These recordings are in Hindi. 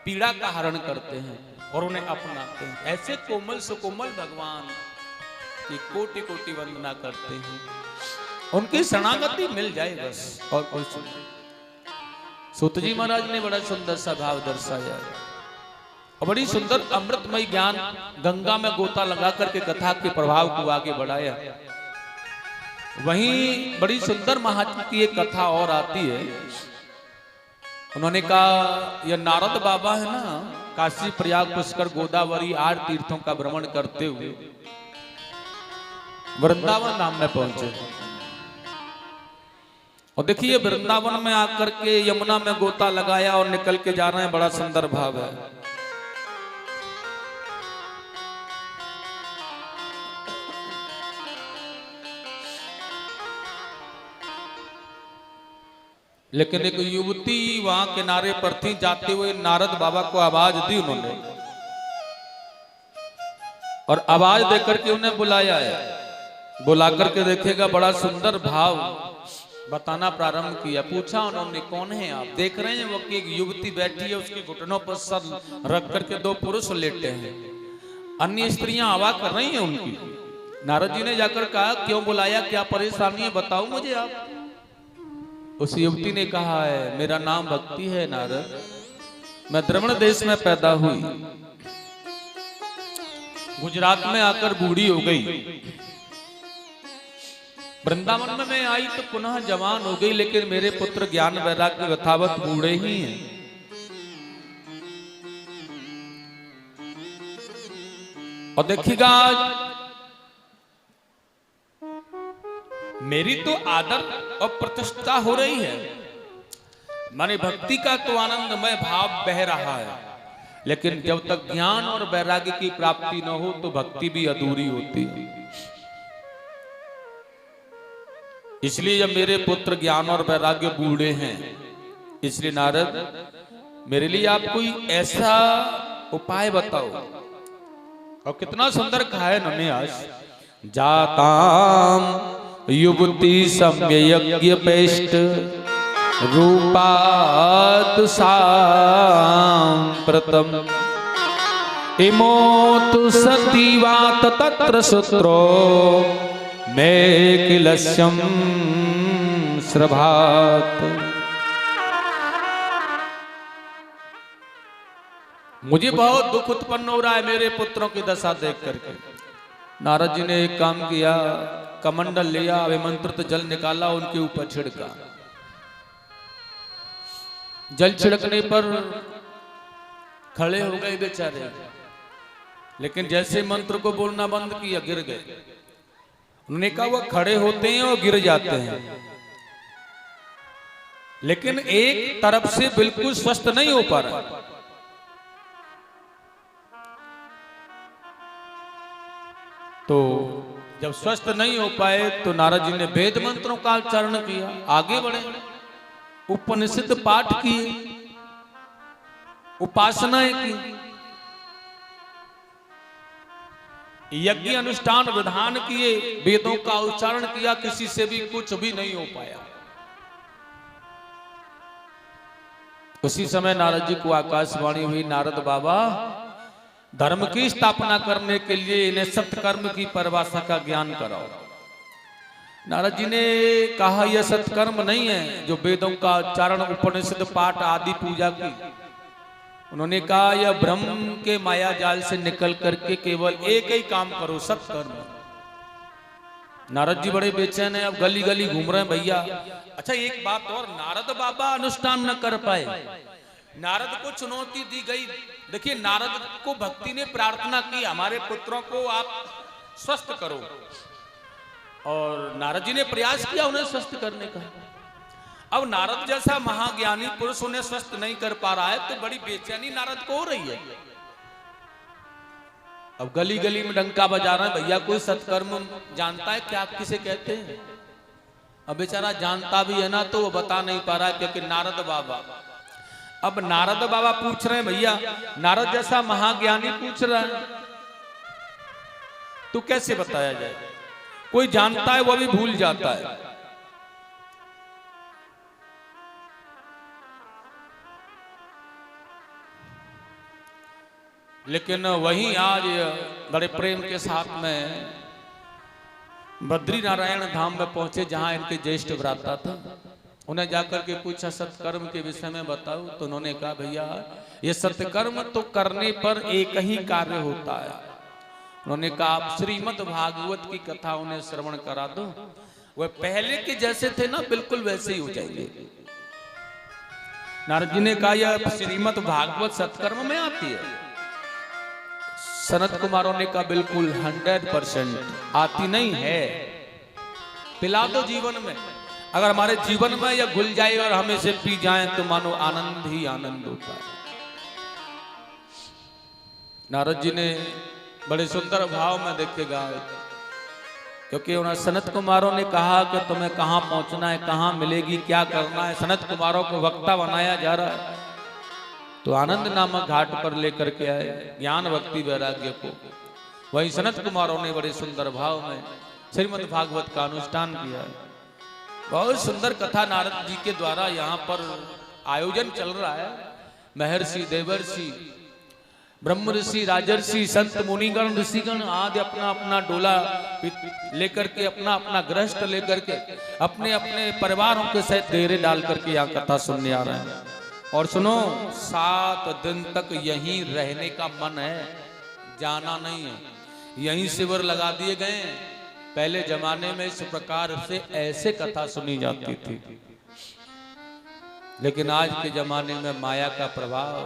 पीड़ा का हरण करते हैं और उन्हें अपनाते हैं। ऐसे कोमल सुकोमल भगवान की कोटि कोटि वंदना करते हैं, उनकी शरणागति मिल जाए बस, और कुछ नहीं। सूत जी महाराज ने बड़ा सुंदर सा भाव दर्शाया और बड़ी सुंदर अमृतमय ज्ञान गंगा में गोता लगा करके कथा के प्रभाव को आगे बढ़ाया। वहीं बड़ी सुंदर महात्मा की एक कथा और आती है। उन्होंने कहा यह नारद बाबा है ना, काशी प्रयाग पुष्कर गोदावरी 8 तीर्थों का भ्रमण करते हुए वृंदावन धाम में पहुंचे। और देखिए वृंदावन में आकर के यमुना में गोता लगाया और निकल के जा रहे हैं। बड़ा सुंदर भाव है। लेकिन एक युवती वहां किनारे पर थी, जाते हुए नारद बाबा को आवाज दी उन्होंने, और आवाज देकर के उन्हें बुलाया है। बुला करके देखेगा बड़ा सुंदर भाव बताना प्रारंभ किया। पूछा उन्होंने कौन है आप? देख रहे हैं वो कि एक युवती बैठी है, उसके घुटनों पर सर रख करके 2 पुरुष लेटे हैं, अन्य स्त्रियां आवा कर रही हैं उनकी। नारद जी ने जाकर कहा क्यों बुलाया, क्या परेशानी है, बताओ मुझे आप। उस युवती ने कहा है मेरा नाम भक्ति है नारद, मैं द्रविड़ देश में पैदा हुई, गुजरात में आकर बूढ़ी हो गई, वृंदावन में मैं आई तो पुनः जवान हो गई, लेकिन मेरे पुत्र ज्ञान वैराग्य यथावत बूढ़े ही हैं। और देखिएगा मेरी तो आदर और प्रतिष्ठा हो रही है, माने भक्ति का तो आनंदमय भाव बह रहा है, लेकिन जब तक ज्ञान और वैराग्य की प्राप्ति न हो तो भक्ति भी अधूरी होती है। इसलिए जब मेरे पुत्र ज्ञान और वैराग्य बूढ़े हैं, इसलिए नारद मेरे लिए आप कोई ऐसा उपाय बताओ। और कितना सुंदर कहा है उन्होंने आज, जाताम युवती सम्यज्ञ पेष्ट रूपात सांप्रतम इमोतु सतीवात तत्र सूत्रो मैं किलस्यम श्रभात। मुझे बहुत दुख उत्पन्न हो रहा है मेरे पुत्रों की दशा देख करके। नारद जी ने एक काम किया, कमंडल लिया, अभिमंत्रित जल निकाला, उनके ऊपर छिड़का। जल छिड़कने पर खड़े हो गए बेचारे, लेकिन जैसे मंत्र को बोलना बंद किया गिर गए। उन्होंने कहा वो खड़े होते हैं और गिर जाते हैं, लेकिन एक तरफ से बिल्कुल स्वस्थ नहीं हो पा रहा। तो जब स्वस्थ नहीं हो पाए तो नारद जी ने वेद मंत्रों का उच्चारण किया, आगे बढ़े, उपनिषद पाठ किए, उपासनाएं की, यज्ञ अनुष्ठान विधान किए, वेदों का उच्चारण किया, किसी से भी कुछ भी नहीं हो पाया। उसी समय नारद जी को आकाशवाणी हुई, नारद बाबा धर्म की स्थापना करने के लिए इन्हें सत्कर्म की परिभाषा का ज्ञान कराओ। नारद जी ने कहा यह सत्कर्म नहीं है जो वेदों का उच्चारण, उपनिषद पाठ आदि पूजा की। उन्होंने कहा यह ब्रह्म के माया जाल से निकल करके केवल एक ही काम करो, सत्कर्म। नारद जी बड़े बेचैन हैं, अब गली गली घूम रहे हैं भैया। अच्छा एक बात और, नारद बाबा अनुष्ठान न कर पाए, नारद को चुनौती दी गई। देखिए नारद को भक्ति ने प्रार्थना की हमारे पुत्रों को आप स्वस्थ करो, और नारद जी ने प्रयास किया उन्हें स्वस्थ करने का। अब नारद जैसा महाज्ञानी पुरुष उन्हें स्वस्थ नहीं कर पा रहा है तो बड़ी बेचैनी नारद को हो रही है। अब गली गली में डंका बजा रहे हैं, भैया कोई सत्कर्म जानता है क्या, किसे कहते हैं? अब बेचारा जानता भी है ना तो वो बता नहीं पा रहा है, क्योंकि नारद बाबा, अब नारद बाबा पूछ रहे हैं भैया, नारद जैसा महाज्ञानी पूछ रहा है तो कैसे बताया जाए? कोई जानता है वो भी भूल जाता है। लेकिन वहीं आज बड़े प्रेम के साथ में बद्री नारायण धाम में पहुंचे जहां इनके ज्येष्ठ भ्राता था। उन्हें जाकर के पूछा सत्कर्म के विषय में बताओ, तो उन्होंने कहा भैया ये सत्कर्म तो करने पर एक ही कार्य होता है। उन्होंने कहा आप श्रीमद् भागवत की कथा उन्हें श्रवण करा दो, वह पहले के जैसे थे ना बिल्कुल वैसे ही हो जाएंगे। नारद जी ने कहा यह श्रीमद् भागवत सत्कर्म में आती है। सनत कुमारों ने कहा बिल्कुल 100% आती नहीं है, पिला दो जीवन में। अगर हमारे जीवन में यह घुल जाए और हम इसे पी जाएं तो मानो आनंद ही आनंद होता है। नारद जी ने बड़े सुंदर भाव में देखेगा, क्योंकि उन्हें सनत कुमारों ने कहा कि तुम्हें कहां पहुंचना है, कहां मिलेगी, क्या करना है। सनत कुमारों को वक्ता बनाया जा रहा है, तो आनंद नामक घाट पर लेकर के आए ज्ञान भक्ति वैराग्य को। वही सनत कुमारों ने बड़े सुंदर भाव में श्रीमद् भागवत का अनुष्ठान किया है। बहुत सुंदर कथा नारद जी के द्वारा यहाँ पर आयोजन चल रहा है। महर्षि, देवर्षि, ब्रह्म ऋषि, राजर्षि, संत मुनिगण, ऋषिगण आदि अपना अपना डोला लेकर के, अपना अपना गृहस्थ लेकर के, अपने अपने परिवारों के सहित डेरे डाल करके यहाँ कथा सुनने आ रहे हैं। और सुनो, 7 दिन तक यहीं रहने का मन है, जाना नहीं है। यहीं शिविर लगा दिए गए। पहले जमाने में इस प्रकार से ऐसे कथा सुनी जाती थी, लेकिन आज के जमाने में माया का प्रभाव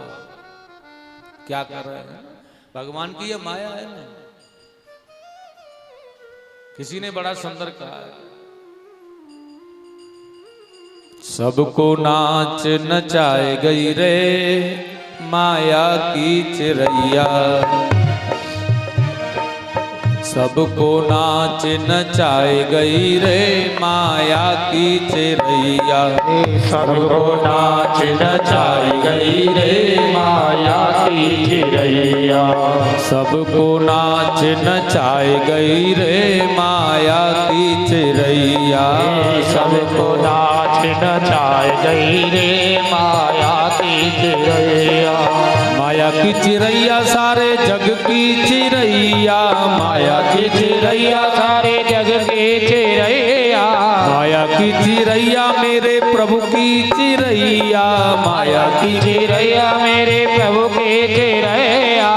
क्या कर रहा है। भगवान की यह माया है ना। किसी ने बड़ा सुंदर कहा है, सबको नाच नचाए गई रे माया की चिरैया, सबको नाच नचाए गई रे माया की चिरैया, सबको नाच नचाए गई रे माया की चिरैया, सबको नाच नचाए गई रे माया की चिरैया, सबको नाच नचाए गई रे माया की चिरैया, माया की चिरैया सारे जग की चिरैया, माया की चिरैया सारे जग के चिरैया, माया की चिरैया मेरे प्रभु की चिरैया, माया की चिरैया मेरे प्रभु के चिरैया,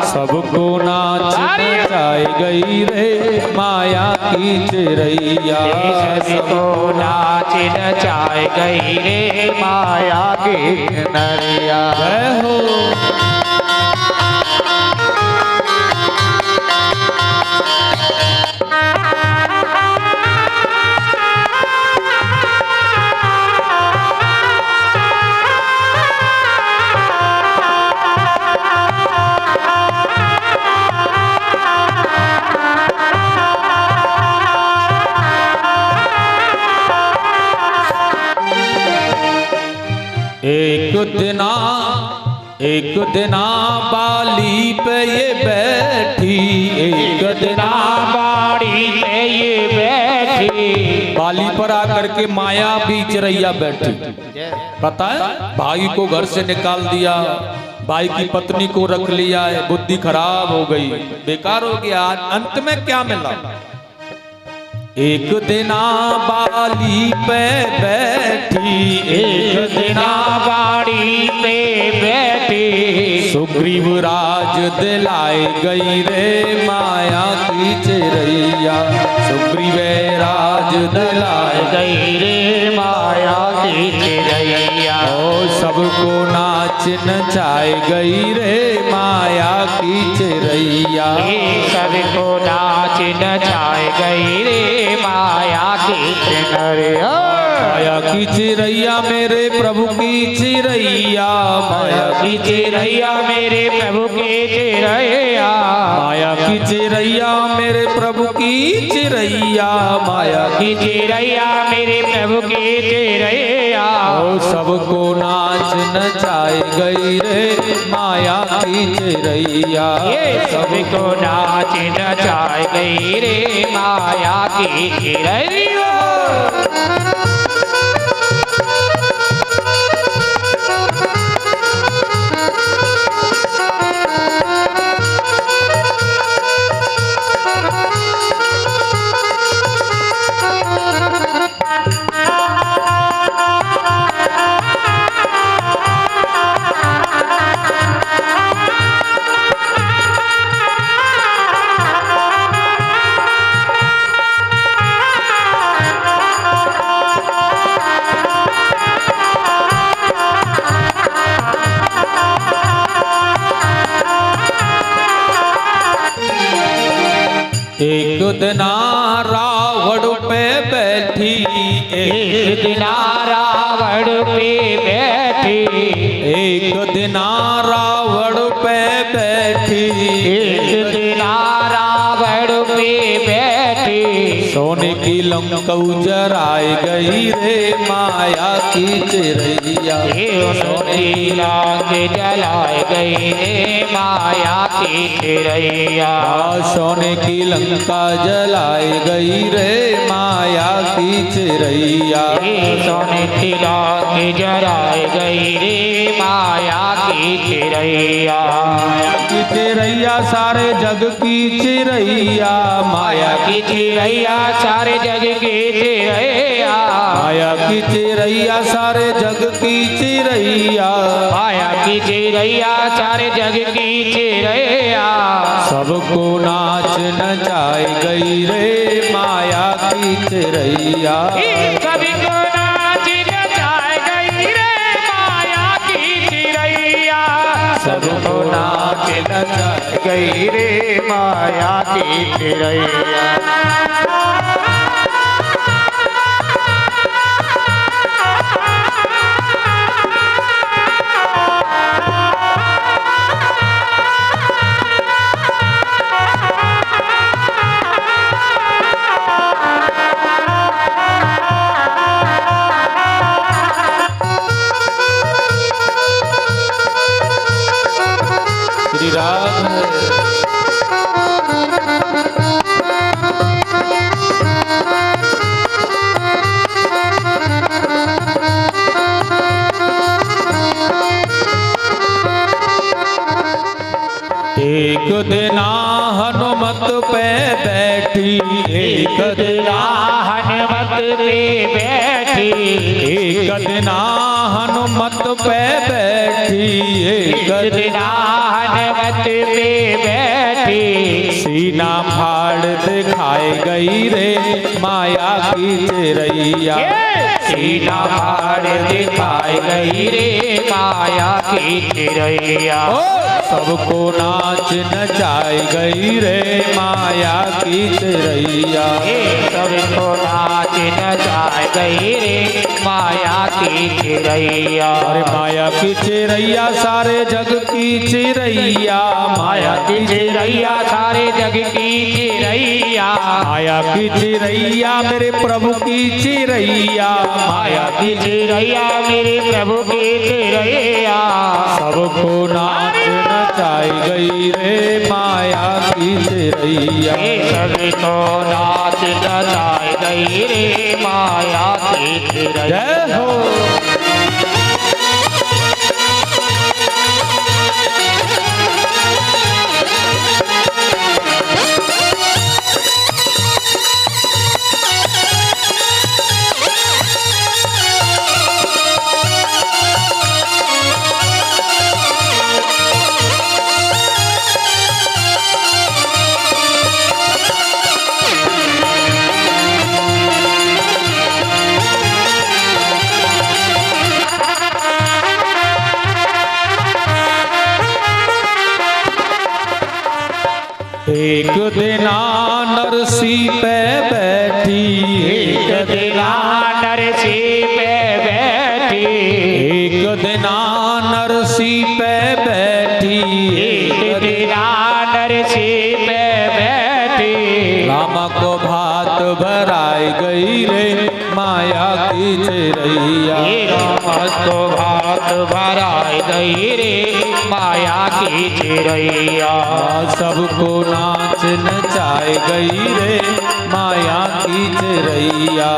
सबको नाच नचाए गई रे माया की चिरैया, सबको नाच नचाए गई रे माया की नरिया। जय हो। एक दिना बाली पे ये बैठी, एक दिना बाड़ी पे ये बैठी, बाली पर आकर के माया भी चिरैया बैठी। पता है, भाई को घर से निकाल दिया, भाई की पत्नी को रख लिया है, बुद्धि खराब हो गई, बेकार हो गया। अंत में क्या मिला? एक दिना बाली पे बैठी, एक दिना बाड़ी पे बैठी, सुग्रीव राज दिलाए गई रे माया की चिरैया, सुग्रीव राज दिलाए गई रे माया की चिरैया, ओ सबको नाच नचाए गई रे माया की चिरैया, सबको नाच नचाए गई रे माया की चिरैया, माया की चिरैया मेरे प्रभु की चिरैया, माया की चिरैया मेरे प्रभु की चिरैया, माया की चिरैया मेरे प्रभु की चिरैया, माया की चिरैया मेरे प्रभु की चिरैया, ओ सबको नाच नचाए गई रे माया की चिरैया, ये सबको नाच नचाए गई रे माया की चिरैया। एक दिन रावण पे बैठी, एक दिन रावण पे बैठी, एक दिन रावण पे बैठी, एक दिन रावण पे बैठी, सोने की लंका जराई गई रे माया की चिरैया, सोने की लंका जलाई गई रे माया की चिरैया, सोने की लंका जलाई गई रे माया की चिरैया, सोने की लंका जलाई गई रे माया की चिरैया, माया की चिरैया सारे जग की चिरैया, माया की चिरैया सारे जग की चिरैया, माया की चिरैया सारे जग की चिरैया, माया की चिरैया सारे जग की चिरैया, सबको नाच नचाई गई रे माया की चिरैया, सभी को नाच नचाई गई रे माया की चिरैया, सबको नाच नचाई गई रे माया की चिरैया। श्री राम एक दिन हनुमत पे बैठी, एक दिन हनुमत पे बैठी, एक दिन हनुमत पे बैठी, एक दिन हनुमत पे बैठी, सीना फाड़ दिखाई गई रे माया की चिरैया, सीना फाड़ दिखाई गई रे माया की चिरैया, सबको नाच नचाई गई रे माया की चिरैया, सबको नाच नचाई गई रे माया की चिरैया, अरे माया की चिरैया सारे जग की चिरैया, माया की चिरैया सारे जग की चिरैया, माया की चिरैया मेरे प्रभु की चिरैया, माया की चिरैया मेरे प्रभु की चिरैया, सबको नाच नचाई गई रे माया की चिरैया, सबको नाच नचाई गई रे माया की चिरैया। जय हो। एक दिन नरसी पे बैठी, एक दिन नरसी पे बैठी, एक दिन नरसी पे बैठी, एक दिन नरसी पे बैठी, राम को भात भराई गई रे माया की चिरैया, राम को भात भराई गई रे माया की चिरैया, सबको नाच नचाई गई रे माया की चिरैया,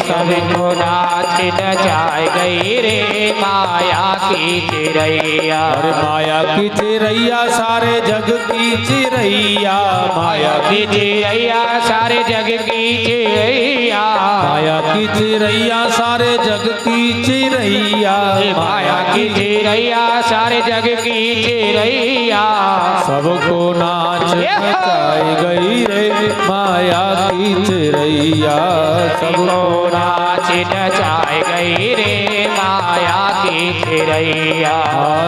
सबको नाच नचाई गई रे माया की चिरैया, अरे माया की चिरैया सारे जग की चिरैया, माया की चिरैया सारे जग की चिरैया, माया की चिरैया सारे जग की चिरैया, माया की चिरैया सारे जग की चिरैया, सबको नाच नचाई गई रे माया की चिरैया, सबको नाच नचाई गई रे माया की चिरैया।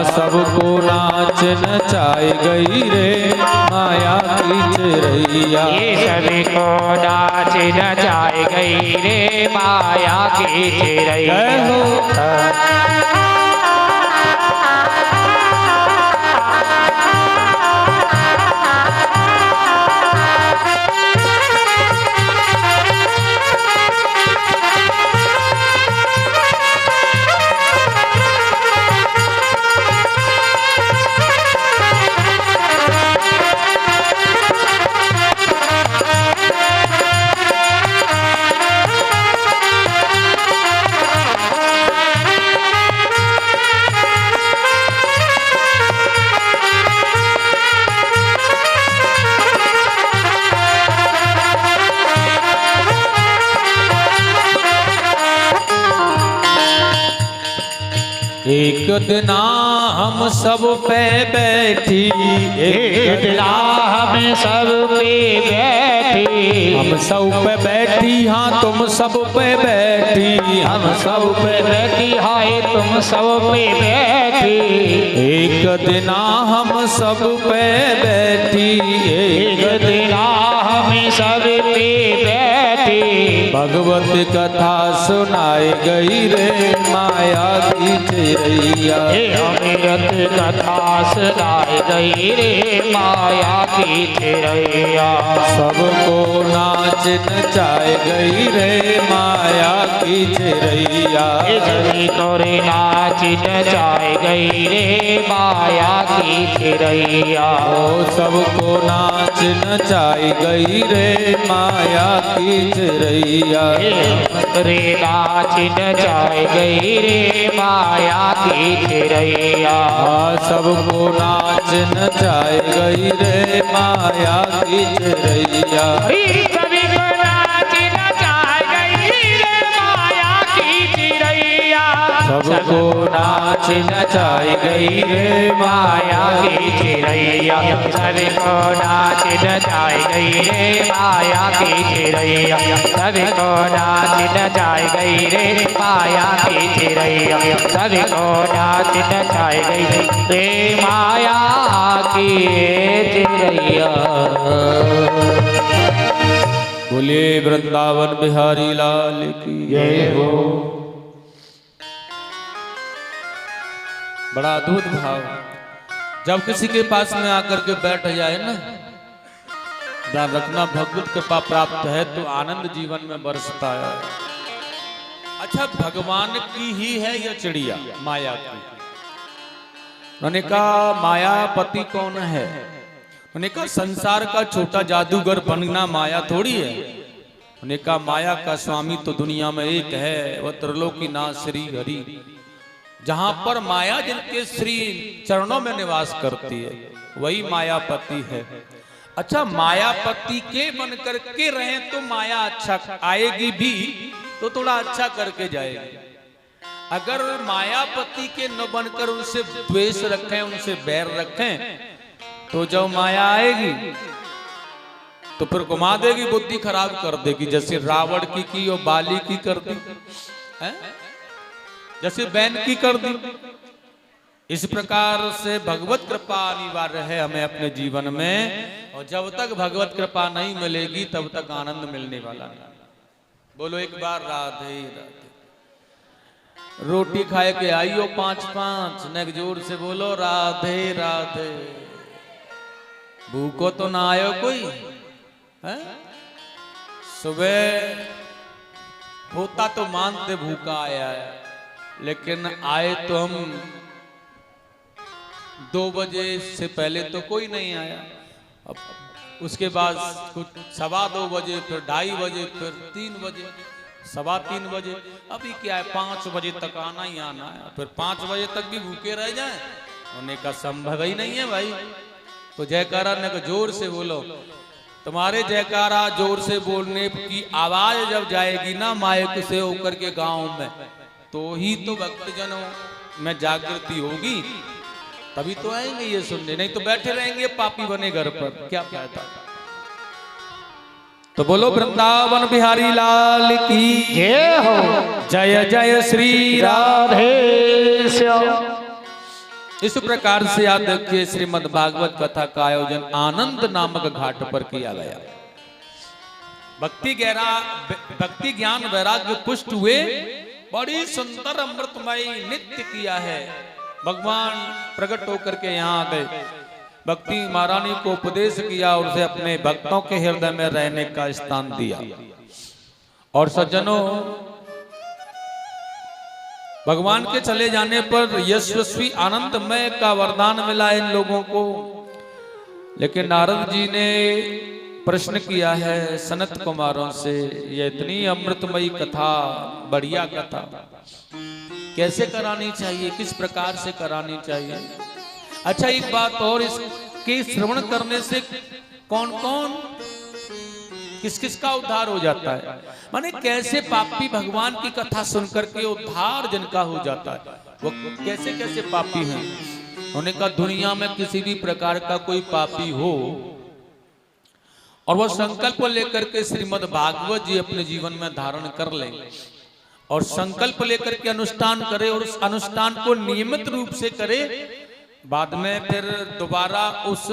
सबको नाच नचाए गई रे माया की चिरैया। ये सभी को नाच नचाए गई रे माया की चिरैया। एक दिना हम सब पे बैठी, एक दिना हम सब पे बैठी, हम सब पे बैठी हाँ तुम सब पे बैठी, हम सब पे बैठी हाय तुम सब पे बैठी। एक दिना हम सब पे बैठी, एक दिना हम सब पे बैठी, भगवत कथा सुनाई गई रे माया की चिरैया। अमृत कथा सुनाई गई रे माया की चिरैया। सबको नाच नचाए गई रे माया की चिरैया। सभी तोरे नाच नचाए गई रे माया की चिरैया। ओ सबको नाच नचाई गई रे माया की चिरैया। रे नाच नचाए गई रे माया की चिरैया। सबको नाच नचाए गई रे माया की चिरैया। सभी को नाच नचाए गई रे माया की चिरैया। सबको नाच नचाई गई रे माया की चिरैया। सभी को नाच नचाई गई रे माया की चिरैया। सभी को नाच नचाई गई रे माया की चिरैया। सभी को नाच नचाई गई रे माया की चिरैया। बोले वृंदावन बिहारी लाल की जय हो। बड़ा अद्भुत भाव जब किसी के पास में आकर के बैठ जाए ना, ध्यान रखना भगवत कृपा प्राप्त है तो आनंद जीवन में बरसता है। अच्छा भगवान की ही है यह चिड़िया माया की। उन्होंने कहा मायापति कौन है? उन्होंने कहा संसार का छोटा जादूगर बनना माया थोड़ी है। उन्होंने कहा माया का स्वामी तो दुनिया में एक है, वह त्रिलोकीनाथ श्री हरि। जहां पर माया जिनके श्री चरणों में निवास करती है वही मायापति है। अच्छा मायापति के बन करके रहे तो माया अच्छा आएगी भी तो थोड़ा अच्छा करके जाएगी। अगर मायापति के न बनकर उनसे द्वेष रखें, उनसे बैर रखें तो जब माया आएगी तो फिर घुमा देगी, बुद्धि खराब कर देगी। जैसे रावण की और बाली की कर दी है? जैसे बैन की कर दी। इस प्रकार से भगवत कृपा अनिवार्य है हमें अपने जीवन में, और जब तक भगवत कृपा नहीं मिलेगी तब तक आनंद मिलने वाला नहीं। बोलो एक बार राधे राधे। रोटी खाए के आइयो 5-5 नेक जोर से बोलो राधे राधे। भूखो तो ना आयो कोई है? सुबह होता तो मानते भूखा आया है, लेकिन आए तो हम 2 बजे से पहले तो कोई नहीं आया। अब उसके बाद कुछ 2:15 बजे, फिर 2:30 बजे, फिर 3 बजे, 3:15 बजे, अभी क्या है 5 बजे तक आना ही आना है। फिर 5 बजे तक भी भूखे रह जाए होने का संभव ही नहीं है भाई। तो जयकारा ने जोर से बोलो। तुम्हारे जयकारा जोर से बोलने की आवाज जब जाएगी ना माइक से होकर के गांव में, तो ही तो भक्तजनों में जागृति होगी, तभी तो आएंगे ये सुनने। नहीं तो बैठे रहेंगे पापी बने घर पर, क्या फायदा। तो बोलो वृंदावन बिहारी लाल की जय हो। जय जय श्री राम। राधे श्याम। इस प्रकार से आप देखिए श्रीमद् भागवत कथा का आयोजन आनंद नामक घाट पर किया गया। भक्ति ज्ञान वैराग्य पुष्ट हुए, बड़ी सुंदर अमृतमयी नित्य किया है। भगवान प्रकट होकर के यहाँ आ गए, भक्ति महारानी को उपदेश किया और उसे अपने भक्तों के हृदय में रहने का स्थान दिया। और सज्जनों, भगवान के चले जाने पर यशस्वी आनंदमय का वरदान मिला इन लोगों को। लेकिन नारद जी ने प्रश्न किया है सनत कुमारों से, ये इतनी अमृतमयी कथा, बढ़िया कथा कैसे करानी चाहिए, किस प्रकार से करानी चाहिए? अच्छा, एक बात और, इसके श्रवण करने से कौन कौन किस किस का उद्धार हो जाता है? माने कैसे पापी भगवान की कथा सुनकर के उद्धार जिनका हो जाता है, वो कैसे कैसे पापी हैं? उन्होंने कहा दुनिया में किसी भी प्रकार का कोई पापी हो और वो संकल्प लेकर के श्रीमद् भागवत जी अपने जीवन में धारण कर ले और संकल्प लेकर के अनुष्ठान करे और उस अनुष्ठान को नियमित रूप से करे, बाद में फिर दोबारा उस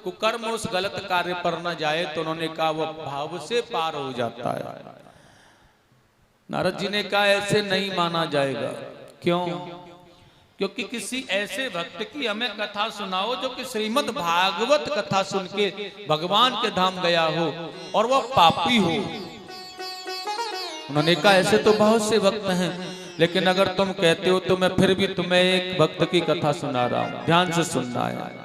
कुकर्म, उस गलत कार्य पर न जाए, तो उन्होंने कहा वो भाव से पार हो जाता है। नारद जी ने कहा ऐसे नहीं माना जाएगा। क्यों? क्योंकि किसी ऐसे भक्त की हमें कथा सुनाओ जो कि श्रीमद् भागवत कथा सुन के भगवान के धाम गया हो और वो पापी हो। उन्होंने कहा ऐसे तो बहुत से भक्त हैं, लेकिन अगर तुम कहते हो तो मैं फिर भी तुम्हें एक भक्त की कथा सुना रहा हूं, ध्यान से सुनना है।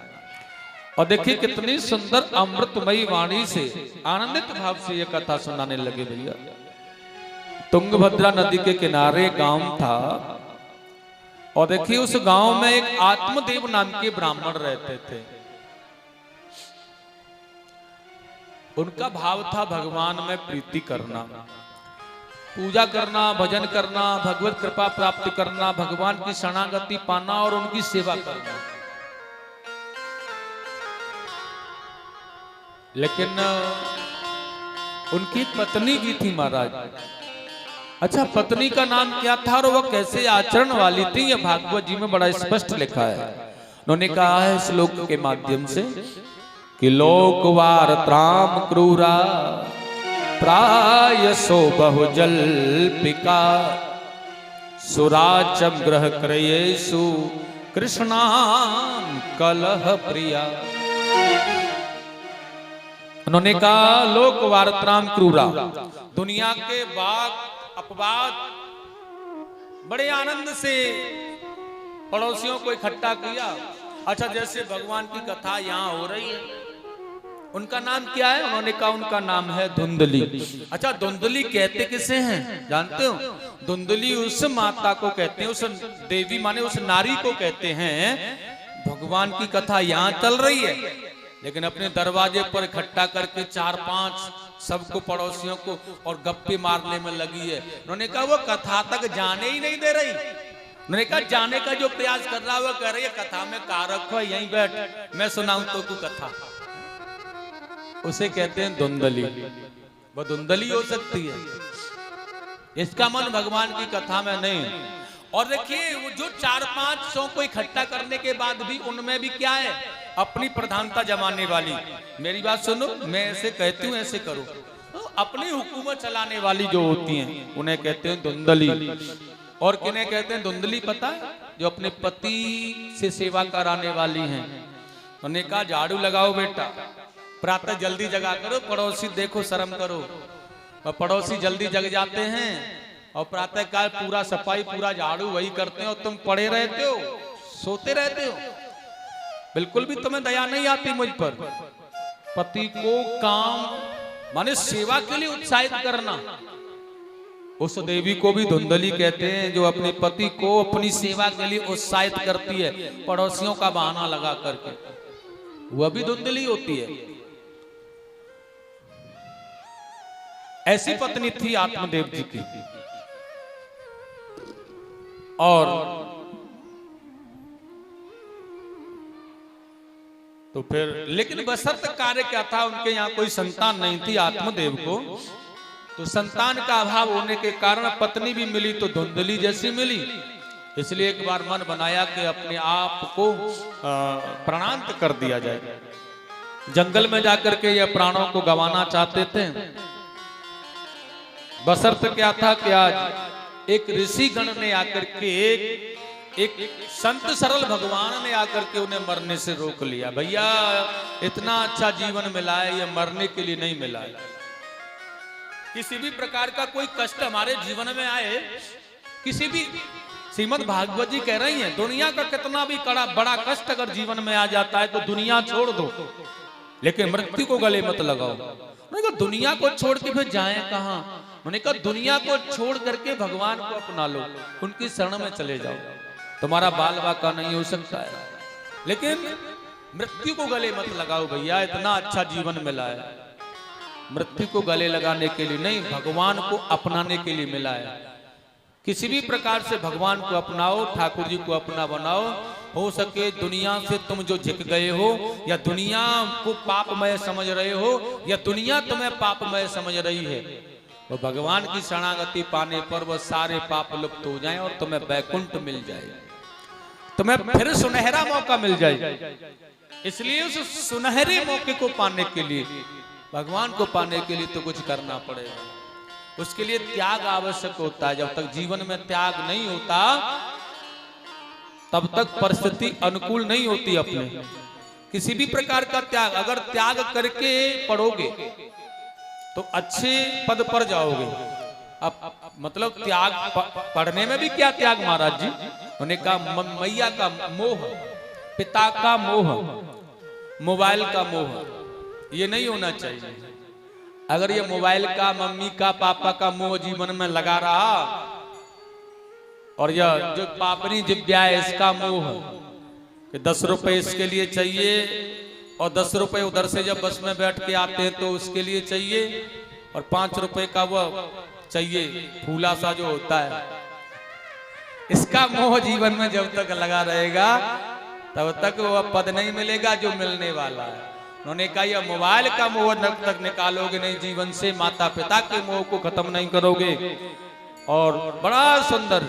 और देखिए कितनी सुंदर अमृतमयी वाणी से, आनंदित भाव से ये कथा सुनाने लगे भैया। तुंगभद्रा नदी के किनारे गांव था और देखिए उस गांव में एक आत्मदेव नाम के ब्राह्मण रहते थे। उनका भाव था भगवान में प्रीति करना, पूजा करना, भजन करना, भगवत कृपा प्राप्त करना, भगवान की शरणागति पाना और उनकी सेवा करना। लेकिन उनकी पत्नी भी थी महाराज। अच्छा, पत्नी का नाम क्या था और वह कैसे आचरण वाली थी, यह भागवत जी में बड़ा स्पष्ट लिखा है। उन्होंने कहा है श्लोक के माध्यम से कि लोकवार्त्राम क्रूरा प्रायसो बहुजल्पिका सुराचम ग्रह क्रयेषु कृष्णान कलह प्रिया। उन्होंने कहा लोकवार्त्राम क्रूरा, दुनिया के बात अपवाद बड़े आनंद से पड़ोसियों को इकट्ठा किया। अच्छा, जैसे भगवान की कथा यहाँ हो रही है, उनका नाम क्या है? उन्होंने कहा उनका नाम है धुंधली। अच्छा, धुंधली कहते किसे हैं जानते हो? धुंधली उस माता को कहते हैं, उस देवी माने उस नारी को कहते हैं। भगवान की कथा यहाँ चल रही है, लेकिन अपने दरवाजे पर इकट्ठा करके 4-5 सबको, पड़ोसियों को, और गप्पे मारने में लगी है। उन्होंने कहा वो कथा तक जाने ही नहीं दे रही। उन्होंने कहा जाने का जो प्रयास कर रहा है वो कह रही है कथा में कारक हो, यहीं बैठ, मैं सुनाऊं तो को कथा। उसे कहते हैं धुंधली। वो धुंधली हो सकती है, इसका मन भगवान की कथा में नहीं। और देखिए वो जो 4-500 को इकट्ठा करने के बाद भी उनमें भी क्या है, अपनी प्रधानता जमाने वाली। मेरी बात सुनो, मैं ऐसे कहती हूँ ऐसे करो, तो अपनी हुकूमत चलाने वाली जो होती हैं उन्हें कहते हैं धुंधली। और किन्हें कहते हैं धुंधली पता है? जो अपने पति से सेवा कराने वाली हैं। उन्होंने कहा झाड़ू लगाओ बेटा, प्रातः जल्दी जगा करो, पड़ोसी देखो शर्म करो। और पड़ोसी जल्दी जग जाते हैं और प्रातः काल पूरा सफाई, पूरा झाड़ू वही करते हो, तुम पड़े रहते हो, सोते रहते हो। बिल्कुल भी तुम्हें दया नहीं आती मुझ पर। पति को काम माने सेवा के लिए उत्साहित करना, उस देवी को भी धुंधली कहते हैं, जो अपने पति को अपनी सेवा के लिए उत्साहित करती है पड़ोसियों का बहाना लगा करके, वह भी धुंधली होती है। ऐसी पत्नी थी आत्मदेव जी की। और तो फिर लेकिन बशर्त कार्य क्या था, उनके यहाँ कोई संतान नहीं थी आत्मदेव को। तो संतान का अभाव होने के कारण पत्नी भी मिली तो धुंधली जैसी मिली। इसलिए एक बार मन बनाया कि अपने आप को प्राणांत कर दिया जाए। जंगल में जाकर के ये प्राणों को गंवाना चाहते थे। बशर्त क्या था कि आज एक ऋषि गण ने आकर के एक संत सरल भगवान ने आकर के उन्हें मरने से रोक लिया। भैया इतना अच्छा जीवन मिला है, ये मरने के लिए नहीं मिला है। किसी भी प्रकार का कोई कष्ट हमारे जीवन में आए, किसी भी, श्रीमद् भागवत जी कह रही हैं, दुनिया का कितना भी बड़ा कष्ट अगर जीवन में आ जाता है तो दुनिया छोड़ दो, लेकिन मृत्यु को गले मत लगाओ। मैंने कहा दुनिया को छोड़ के फिर जाएं कहां? मैंने कहा दुनिया को छोड़ करके भगवान को अपना लो, उनकी शरण में चले जाओ। तुम्हारा बाल बाका नहीं हो सकता है, लेकिन मृत्यु को गले मत लगाओ भैया, इतना अच्छा जीवन मिला है। मृत्यु को गले लगाने के लिए नहीं, भगवान को अपनाने के लिए मिला है। किसी भी प्रकार से भगवान को अपनाओ, ठाकुर जी को अपना बनाओ। हो सके दुनिया से तुम जो झिक गए हो, या दुनिया को पापमय समझ रहे हो, या दुनिया तुम्हें पापमय समझ रही है, वो भगवान की शरणागति पाने पर वह सारे पाप लुप्त हो जाएं और तुम्हें वैकुंठ मिल जाए, तुम्हें फिर सुनहरा मौका मिल जाए। इसलिए उस सुनहरे मौके को पाने के लिए, भगवान को पाने के लिए तो कुछ करना पड़ेगा। उसके लिए त्याग आवश्यक होता है। जब तक जीवन में त्याग नहीं होता तब तक परिस्थिति अनुकूल नहीं होती। अपने किसी भी प्रकार का त्याग, अगर त्याग करके पढ़ोगे तो अच्छे पद पर जाओगे। अब मतलब त्याग पढ़ने में भी क्या त्याग महाराज जी? उन्होंने कहा मैया का मोह, पिता का मोह, मोबाइल का मोह, ये नहीं होना चाहिए। अगर ये मोबाइल का, मम्मी का, पापा का मोह जीवन में लगा रहा, और यह जो पापनी जिव्या है इसका मोह कि 10 रुपए इसके लिए चाहिए, और 10 रुपए उधर से जब बस में बैठ के आते हैं तो उसके लिए चाहिए, और 5 रुपए का वो चाहिए फूला सा जो होता है, इसका मोह जीवन में जब तक लगा रहेगा तब तक वह पद नहीं मिलेगा जो मिलने वाला है। उन्होंने कहा यह मोबाइल का मोह जब तक निकालोगे नहीं जीवन से, माता पिता के मोह को खत्म नहीं करोगे, और बड़ा सुंदर,